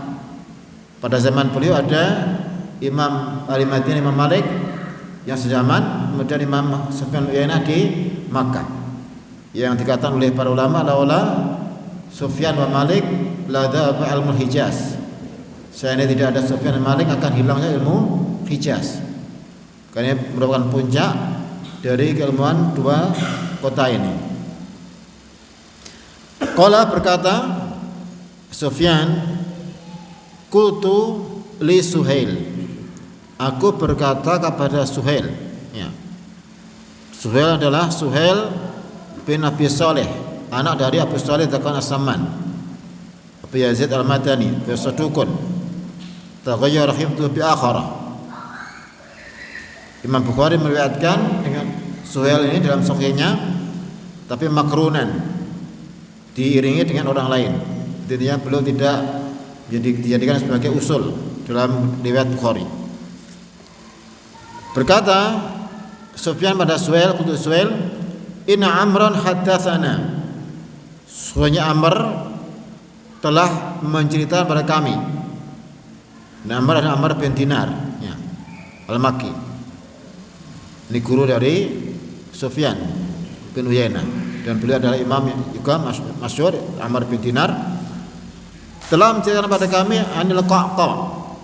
Pada zaman beliau ada Imam Al-Madinah, Imam Malik yang sezaman, kemudian Imam Sufyan Uyainah di Makkah. Yang dikatakan oleh para ulama, laula Sufyan wa Malik la dhaba ilmu Hijaz. Seandainya tidak ada Sufyan dan Malik akan hilangnya ilmu Hijaz. Karena merupakan puncak dari keilmuan dua kota ini. Qala berkata Sufyan, qultu li Suhail, aku berkata kepada Suhail. Ya. Suhail adalah Suhail bin Abi Saleh, anak dari Abu Saleh Zakwan As-Samman, Abu Yazid Al-Madani, Sadukun, taghayyara hifdhuhu bi akharah. Imam Bukhari meriwayatkan dengan Suhail ini dalam sahihnya, tapi makrunan, diiringi dengan orang lain. Intinya beliau tidak dijadikan sebagai usul dalam riwayat Bukhari. Berkata Sufyan pada Suhail, qultu Suhail, inna Amran haddatsana. Sesungguhnya Amr telah menceritakan pada kami. Nah, Amr adalah Amr bin Dinar, ya, Al-Makki. Ini guru dari Sufyan bin Uyainah, dan beliau adalah imam juga masyhur, Amr bin Dinar. Telah menceritakan pada kami anil Qaqqa,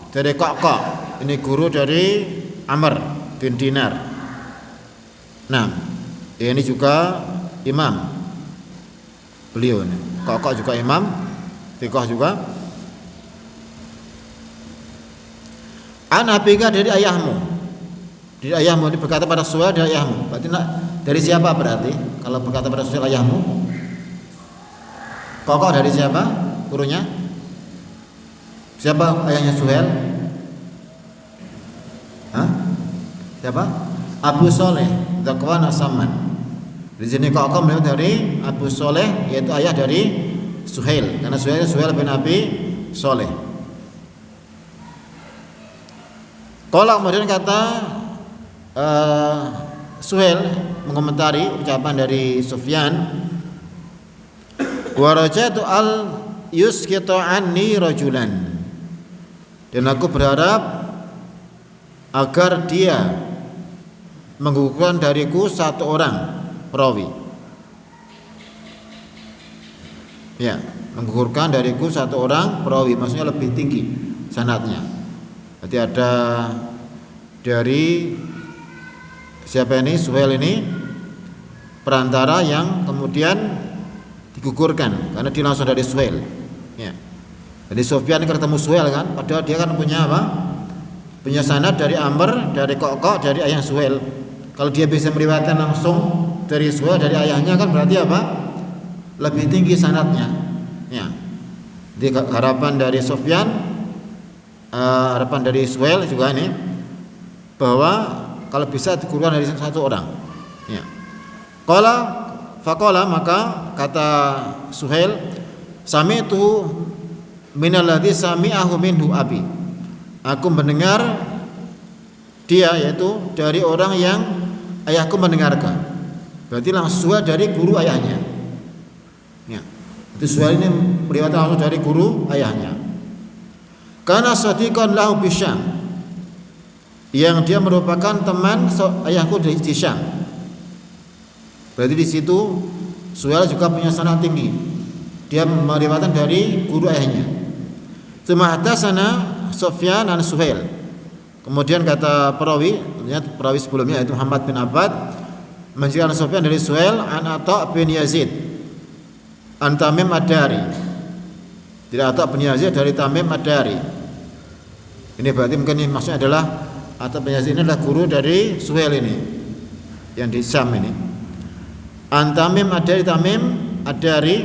dari Qaqqa. Ini guru dari Amr bin Dinar. Nah, ini juga imam beliau ini. Qaqqa juga imam, thiqah juga. An abika, dari ayahmu. Dari ayahmu, ini berkata pada Suhail dari ayahmu. Berarti dari siapa berarti? Kalau berkata pada Suhail ayahmu, Qaqqa dari siapa gurunya? Siapa ayahnya Suhail? Hah? Siapa? Abu Saleh Zakwan As-Samman. Di sini Qaqqa beliau dari Abu Saleh, yaitu ayah dari Suhail. Karena Suhail bin Abi Saleh. Qala, kemudian kata Suhail mengomentari ucapan dari Sufyan, wa rajatu al yusqitu anni rajulan, dan aku berharap agar dia menggugurkan dariku satu orang perawi. Ya, menggugurkan dariku satu orang perawi, maksudnya lebih tinggi sanadnya. Berarti ada dari siapa ini? Suhail ini perantara yang kemudian digugurkan karena dia langsung dari Suhail. Ya. Jadi Sufyan ini ketemu Suhail kan, padahal dia kan punya apa? Punya sanad dari Amr, dari Qaqqa, dari ayah Suhail. Kalau dia bisa meriwayatkan langsung dari Suhail, dari ayahnya, kan berarti apa? Lebih tinggi sanadnya. Ya. Jadi harapan dari Sufyan, harapan dari Suhail juga ini, bahwa kalau bisa digugurkan dari satu orang. Ya. Faqala, maka kata Suhail, sami'tu minalladzi sami'ahu minhu abi. Aku mendengar dia, yaitu dari orang yang ayahku mendengarkan. Berarti langsung dari guru ayahnya. Ya. Itu Suhail ini meriwayatkan langsung dari guru ayahnya. Kana sadiqan lahu bisyam, yang dia merupakan teman ayahku di Syam. Berarti di situ Suhail juga punya sanad tinggi. Dia meriwayatkan dari guru ayahnya. Tsumma hadatsana Sufyan an Suhail. Kemudian kata perawi sebelumnya yaitu Muhammad bin Abbad menceritakan Sufyan dari Suhail an Atha bin Yazid an Tamim ad-Dari. Tidak Atha bin Yazid dari Tamim ad-Dari. Ini berarti mungkin ini maksudnya adalah Atha bin Yazid ini adalah guru dari Suhail ini yang di Syam ini. An Tamim ad-Dari, Tamim ad-Dari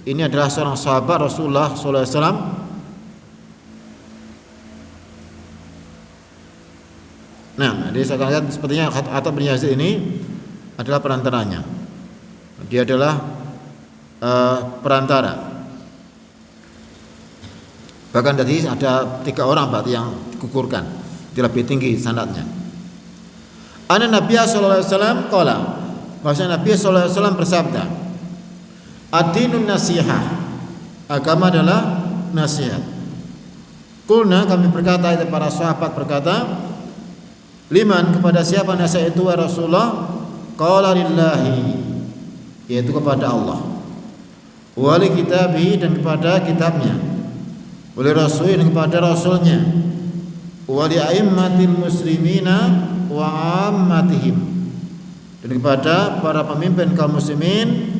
ini adalah seorang sahabat Rasulullah sallallahu alaihi wasallam. Nah, jadi saya lihat sepertinya Atha bin Yazid ini adalah perantaranya. Dia adalah perantara. Bahkan tadi ada 3 orang berarti yang digugurkan. Dia lebih tinggi sanadnya. Anna Nabi sallallahu alaihi wasallam qala, bahwasanya Nabi sallallahu alaihi wasallam bersabda, ad-dinun nasihah, agama adalah nasihat. Qulna, kami berkata, itu para sahabat berkata, liman, kepada siapa nasihat itu ya Rasulullah? Qala lillahi, yaitu kepada Allah, wali kitabihi, dan kepada kitabnya, wali rasul, dan kepada rasulnya, wali aimmatil muslimina wa ammatihim, dan kepada para pemimpin kaum muslimin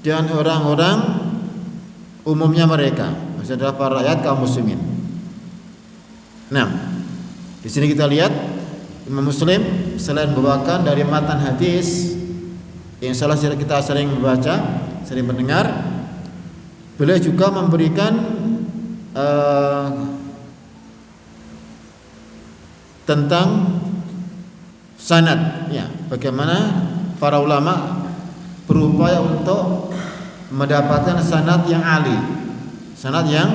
dan orang-orang umumnya mereka, maksudnya adalah para rakyat kaum muslimin. Nah, di sini kita lihat Imam Muslim selain membawakan dari matan hadis yang salah kita sering membaca, sering mendengar, beliau juga memberikan tentang sanad, ya, bagaimana para ulama berupaya untuk mendapatkan sanad yang ali, sanad yang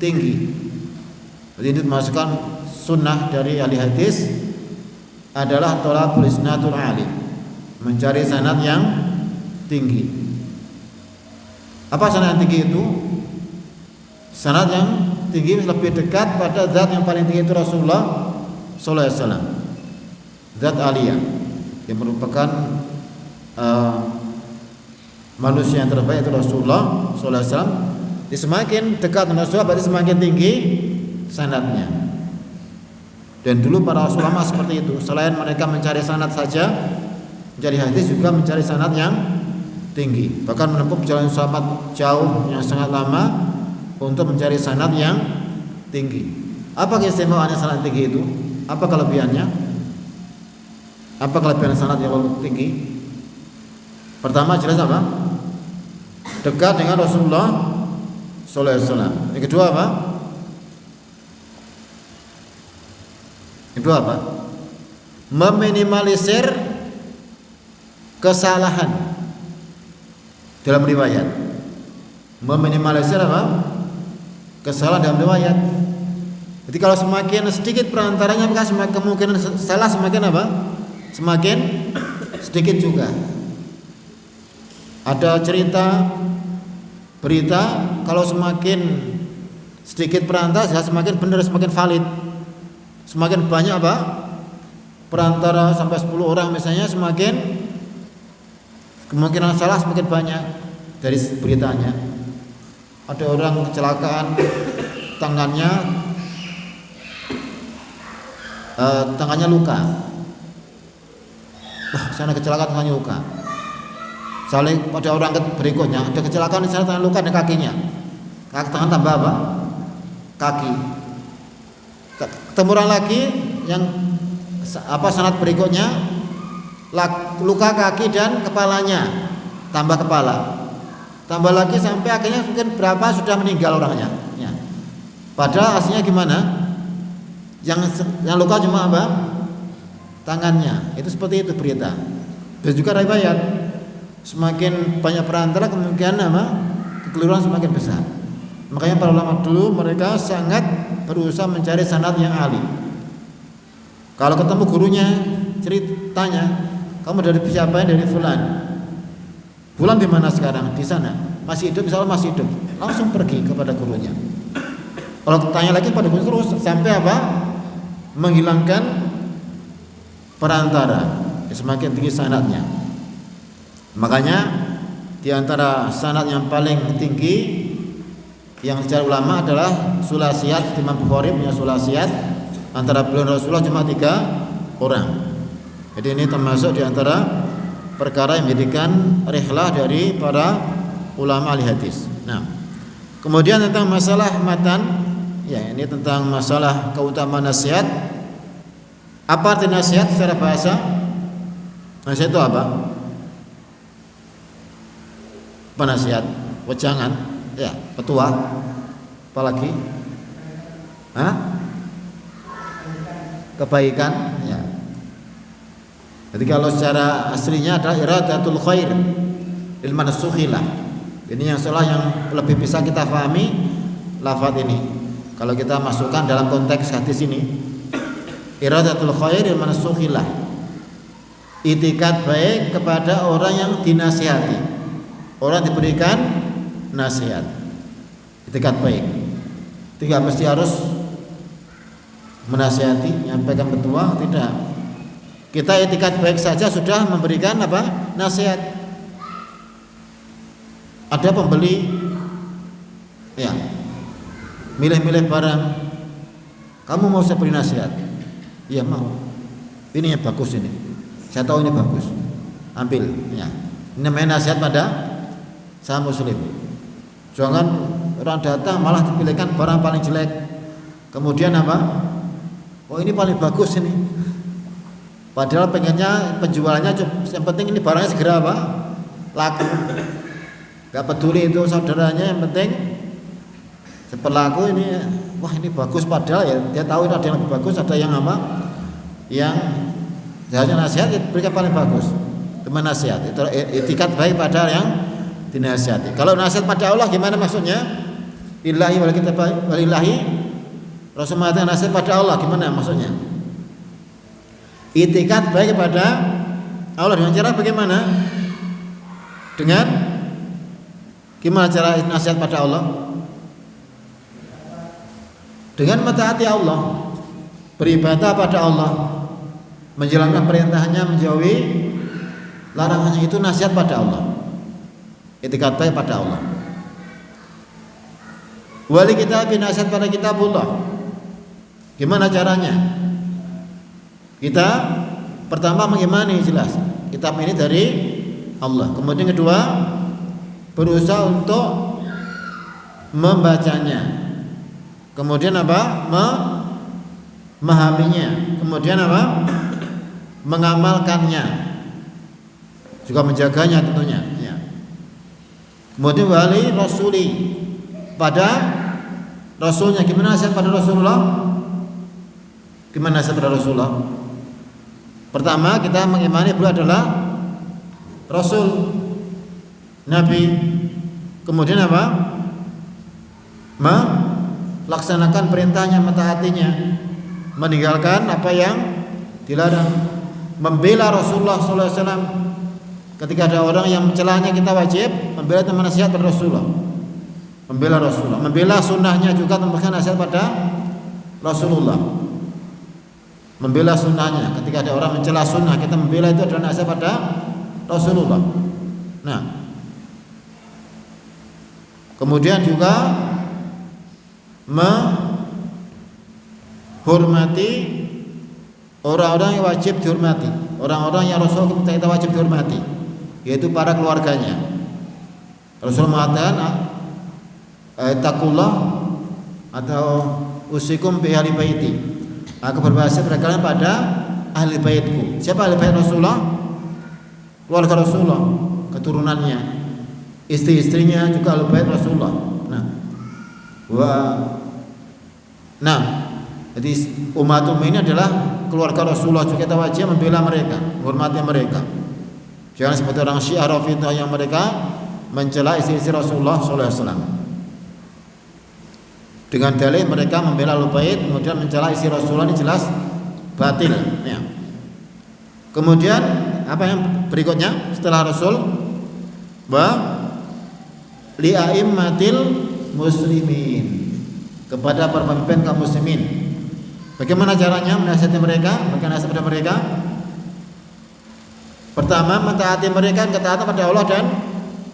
tinggi. Jadi ini dimasukkan sunnah dari ahli hadis adalah thalabul isnadul ali, mencari sanad yang tinggi. Apa sanad yang tinggi itu? Sanad yang tinggi lebih dekat pada zat yang paling tinggi, itu Rasulullah sallallahu alaihi wasallam, zat aliyah yang merupakan manusia yang terbaik, itu Rasulullah sallallahu alaihi wasallam. Semakin dekat dengan Rasulullah berarti semakin tinggi sanadnya. Dan dulu para ulama seperti itu, selain mereka mencari sanad saja, mencari hadis, juga mencari sanad yang tinggi, bahkan menempuh perjalanan sangat jauh yang sangat lama untuk mencari sanad yang tinggi. Apa keistimewaannya sanad tinggi itu? Apa kelebihannya? Apa kelebihan sanad yang tinggi? Pertama jelas apa? Dekat dengan Rasulullah sallallahu alaihi wasallam. Yang kedua apa? Itu apa? Meminimalisir kesalahan dalam riwayat. Meminimalisir apa? Kesalahan dalam riwayat. Jadi kalau semakin sedikit perantaranya, maka semakin kemungkinan salah semakin apa? Semakin sedikit juga. Ada cerita, berita, kalau semakin sedikit perantara, semakin benar, semakin valid. Semakin banyak apa? Perantara sampai 10 orang misalnya, semakin kemungkinan salah semakin banyak dari beritanya. Ada orang kecelakaan, tangannya luka. Wah, sana kecelakaan tangannya luka. Saling pada orang berikutnya ada kecelakaan di sana tangan luka dan kakinya. Tangan tambah apa? Kaki. Ketemu orang lagi yang sanad berikutnya, luka kaki dan kepalanya, tambah kepala, tambah lagi sampai akhirnya mungkin berapa sudah meninggal orangnya. Ya. Padahal aslinya gimana? Yang luka cuma apa? Tangannya. Itu seperti itu berita. Dan juga riwayat. Semakin banyak perantara, kemungkinan apa? Kekeliruan semakin besar. Makanya para ulama dulu mereka sangat berusaha mencari sanad yang ahli. Kalau ketemu gurunya, ceritanya, kamu dari siapa? Dari fulan. Fulan di mana sekarang? Di sana. Masih hidup, misalnya masih hidup. Langsung pergi kepada gurunya. Kalau tanya lagi pada guru terus sampai apa? Menghilangkan perantara. Semakin tinggi sanadnya. Makanya di antara sanad yang paling tinggi yang dicari ulama adalah sulasiyat. Imam Bukhari punya sulasiyat, antara beliau dan Rasulullah cuma 3 orang. Jadi ini termasuk di antara perkara yang menjadikan rihlah dari para ulama ahli hadis. Nah, kemudian tentang masalah matan, ya ini tentang masalah keutamaan nasihat. Apa arti nasihat secara bahasa? Nasihat itu apa? Penasihat, wejangan, ya, petua, apalagi? Kebaikan, ya. Jadi kalau secara aslinya adalah iradatul khair lil mansukhilah. Ini yang salah yang lebih bisa kita pahami lafaz ini. Kalau kita masukkan dalam konteks hadis ini, iradatul khair lil mansukhilah. Itikat baik kepada orang yang dinasihati. Orang diberikan nasihat, itikat baik. Tidak mesti harus menasihati, menyampaikan petua, tidak. Kita itikat baik saja sudah memberikan apa? Nasihat. Ada pembeli, ya, milih-milih barang. Kamu mau saya beri nasihat? Iya mau. Ini yang bagus ini. Saya tahu ini bagus. Ambil, ya. Ini namanya nasihat pada saya muslim. Jangan orang datang malah dipilihkan barang paling jelek. Kemudian apa? Oh ini paling bagus ini. Padahal pengennya penjualnya yang penting ini barangnya segera apa? Laku. Gak peduli itu saudaranya, yang penting sepelaku ini, wah ini bagus, padahal ya dia tahu itu ada yang lebih bagus, ada yang apa? Yang seharusnya nasihat berikan paling bagus. Teman nasihat itu etikat baik pada yang dinasihati. Kalau nasihat pada Allah gimana maksudnya? Lillahi wal kitab walillahi. Rasul mengatakan nasihat pada Allah gimana maksudnya? Itikat baik kepada Allah dengan cara bagaimana? Dengan gimana cara nasihat pada Allah? Dengan mentaati Allah, beribadah pada Allah, menjalankan perintahnya, menjauhi larangannya, itu nasihat pada Allah. Itikat baik pada Allah. Wali kita binasihat pada kitabullah. Gimana caranya? Kita pertama mengimani jelas kitab ini dari Allah. Kemudian kedua berusaha untuk membacanya. Kemudian apa? Memahaminya. Kemudian apa? Mengamalkannya. Juga menjaganya tentunya. Ya. Kemudian wali rasuli, pada Rasulnya. Gimana nasihat pada Rasulullah? Gimana nasihat pada Rasulullah? Pertama kita mengimani beliau adalah Rasul, Nabi. Kemudian apa? Melaksanakan perintahnya, mentaatinya, meninggalkan apa yang dilarang, membela Rasulullah SAW. Ketika ada orang yang mencelanya, kita wajib membela dan menasihat pada Rasulullah, membela Rasulullah, membela sunnahnya juga, memberikan nasihat pada Rasulullah, membela sunnahnya. Ketika ada orang mencela sunnah, kita membela, itu adalah nasihat pada Rasulullah. Nah, kemudian juga menghormati orang-orang yang wajib dihormati, orang-orang yang Rasul kita wajib dihormati, yaitu para keluarganya. Rasul mengatakan taqullah atau usikum bi ahli baiti. Aku berwasiat kepada kalian pada ahli baitku. Siapa ahli bait Rasulullah? Keluarga Rasulullah, keturunannya, istri-istrinya juga ahli bait Rasulullah. Nah, jadi umat ini adalah keluarga Rasulullah, juga kita wajib membela mereka, menghormati mereka. Jangan seperti orang Syiah Rafidhah yang mereka mencela istri-istri Rasulullah SAW. Dengan dalih mereka membela Ahlul Bait, kemudian mencela isi Rasulullah, ini jelas batil ya. Kemudian apa yang berikutnya setelah Rasul? Li a'immatil muslimin, kepada para pemimpin kaum muslimin. Bagaimana caranya menasihati mereka? Bagaimana nasihat pada mereka? Pertama, mentaati mereka, ketaatan pada Allah dan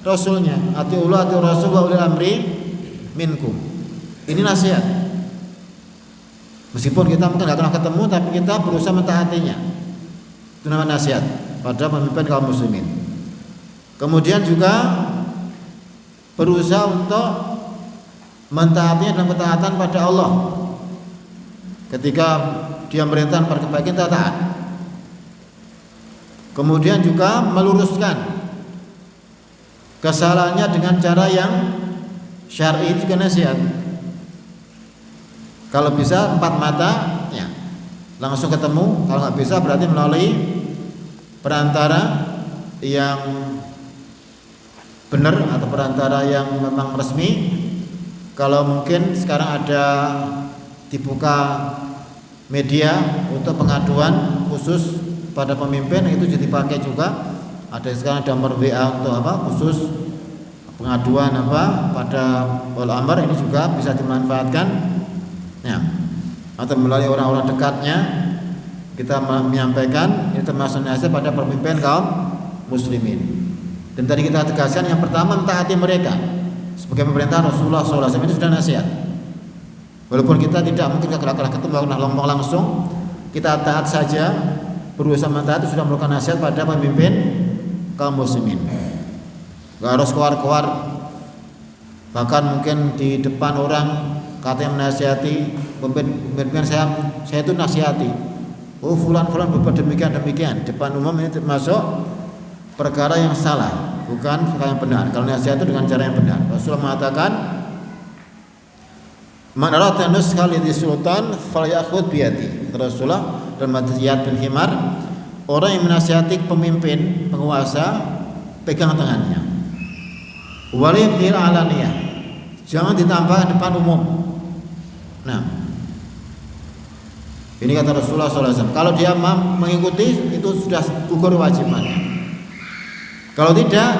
Rasulnya. Atiullah, ati Rasul wa ulil amri minkum. Ini nasihat. Meskipun kita mungkin tidak pernah ketemu, tapi kita berusaha mentaatinya. Itu namanya nasihat pada pemimpin kaum muslimin. Kemudian juga berusaha untuk mentaatinya dan ketaatan pada Allah. Ketika dia merintahkan pada kebaikan, kita taat. Kemudian juga meluruskan kesalahannya dengan cara yang syar'i, juga nasihat. Kalau bisa 4 mata ya, langsung ketemu. Kalau nggak bisa berarti melalui perantara yang benar atau perantara yang memang resmi. Kalau mungkin sekarang ada dibuka media untuk pengaduan khusus pada pemimpin, itu jadi dipakai juga. Ada sekarang ada nomor WA untuk khusus pengaduan pada ulil amr, ini juga bisa dimanfaatkan ya. Atau melalui orang-orang dekatnya kita menyampaikan, ini termasuk nasihat pada pemimpin kaum muslimin. Dan tadi kita tegaskan yang pertama mentaati mereka sebagai pemerintah Rasulullah SAW, itu sudah nasihat. Walaupun kita tidak mungkin kalah ketemu ngomong langsung, kita taat saja, berusaha mentaati, sudah melakukan nasihat pada pemimpin kaum muslimin. Gak harus keluar-keluar, bahkan mungkin di depan orang katanya menasihati pemimpin saya itu nasihati. Oh fulan berbuat demikian depan umum, ini termasuk perkara yang salah, bukan perkara yang benar. Kalau nasihat itu dengan cara yang benar. Rasulullah mengatakan, man arada nuskha li sultan falyakhudh biyadi. Rasulullah dalam hadis Ziyad bin Himar, orang yang menasihati pemimpin, penguasa, pegang tangannya. Waliyadil alaniyah, jangan ditambah depan umum. Nah, ini kata Rasulullah SAW. Kalau dia mengikuti, itu sudah gugur wajibannya. Kalau tidak,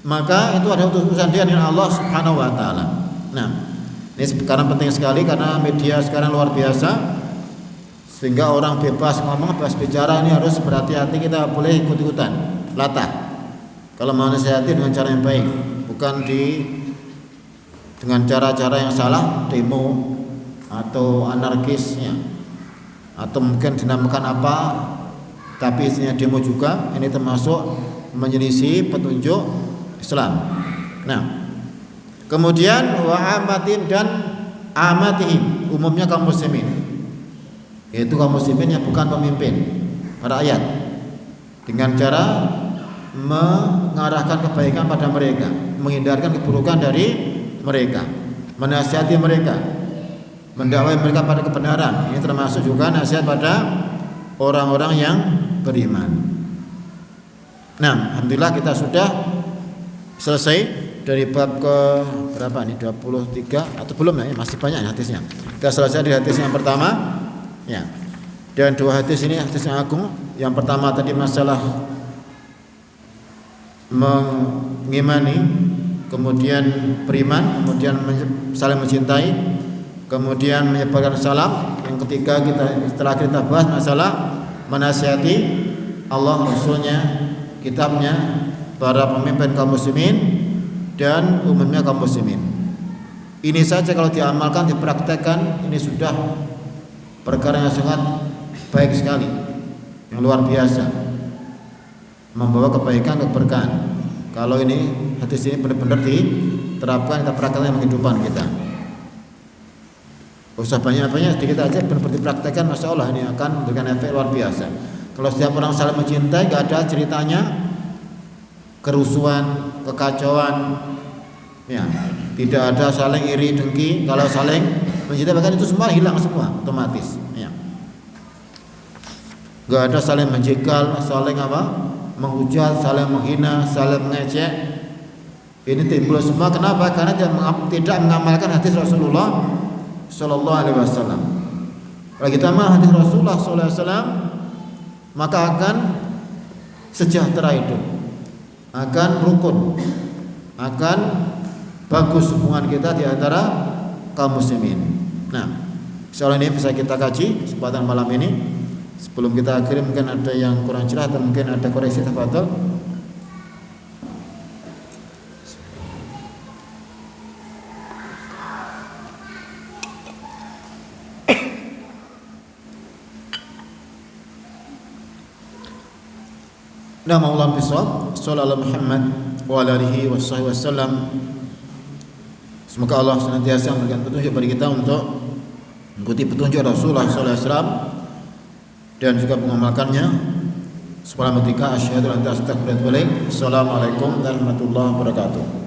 maka itu ada urusan dia dengan Allah Subhanahu wa taala. Nah, ini sekarang penting sekali karena media sekarang luar biasa, sehingga orang bebas ngomong, bebas bicara. Ini harus berhati-hati, kita boleh ikut-ikutan latah. Kalau mau nasihati dengan cara yang baik, bukan dengan cara-cara yang salah, demo atau anarkisnya, atau mungkin dinamakan apa, tapi isinya demo juga. Ini termasuk menyelisih petunjuk Islam. Nah, kemudian wa amatin dan amatihim, umumnya kaum muslimin, yaitu kaum muslimin yang bukan pemimpin, para rakyat, dengan cara mengarahkan kebaikan pada mereka, menghindarkan keburukan dari mereka, menasihati mereka, mendakwai mereka pada kebenaran. Ini termasuk juga nasihat pada orang-orang yang beriman. Nah, alhamdulillah kita sudah selesai dari bab ke berapa nih? 23 atau belum ya? Masih banyak hadisnya. Kita selesai di hadis yang pertama ya. Dan 2 hadis ini hadis yang agung. Yang pertama tadi masalah mengimani, kemudian beriman, kemudian saling mencintai, kemudian menyebarkan salam. Yang ketiga setelah kita bahas masalah menasihati Allah, Rasulnya, kitabnya, para pemimpin kaum muslimin dan umumnya kaum muslimin. Ini saja kalau diamalkan, dipraktekkan, ini sudah perkara yang sangat baik sekali, yang luar biasa, membawa kebaikan, keberkahan. Kalau ini hadis ini benar-benar diterapkan, kita praktekkan dalam kehidupan kita. Usah banyak-banyak, sedikit aja benar-benar dipraktekkan, masya Allah ini akan memberikan efek luar biasa. Kalau setiap orang saling mencintai, gak ada ceritanya kerusuhan, kekacauan, ya, tidak ada saling iri dengki. Kalau saling mencintai, bahkan itu semua hilang semua otomatis. Ya. Gak ada saling menjegal, saling menghujat, saling menghina, saling mengejek. Ini timbul semua kenapa? Karena dia tidak mengamalkan hadis Rasulullah sallallahu alaihi wasallam. Kalau kita amal hadis Rasulullah sallallahu alaihi wasallam, maka akan sejahtera hidup, akan rukun, akan bagus hubungan kita di antara kaum muslimin. Nah, insyaallah ini bisa kita kaji kesempatan malam ini. Sebelum kita akhiri mungkin ada yang kurang jelas atau mungkin ada koreksi, tafadhol. Nah, maulam bisawab, sallallahu Muhammad wa ala alihi wasallam. Semoga Allah senantiasa memberikan petunjuk bagi kita untuk mengikuti petunjuk Rasulullah sallallahu alaihi wasallam dan juga mengamalkannya. Subhanallahi wa bihamdihi, asyhadu an la ilaha illa anta, astaghfiruka wa atubu ilaik. Assalamualaikum warahmatullahi wabarakatuh.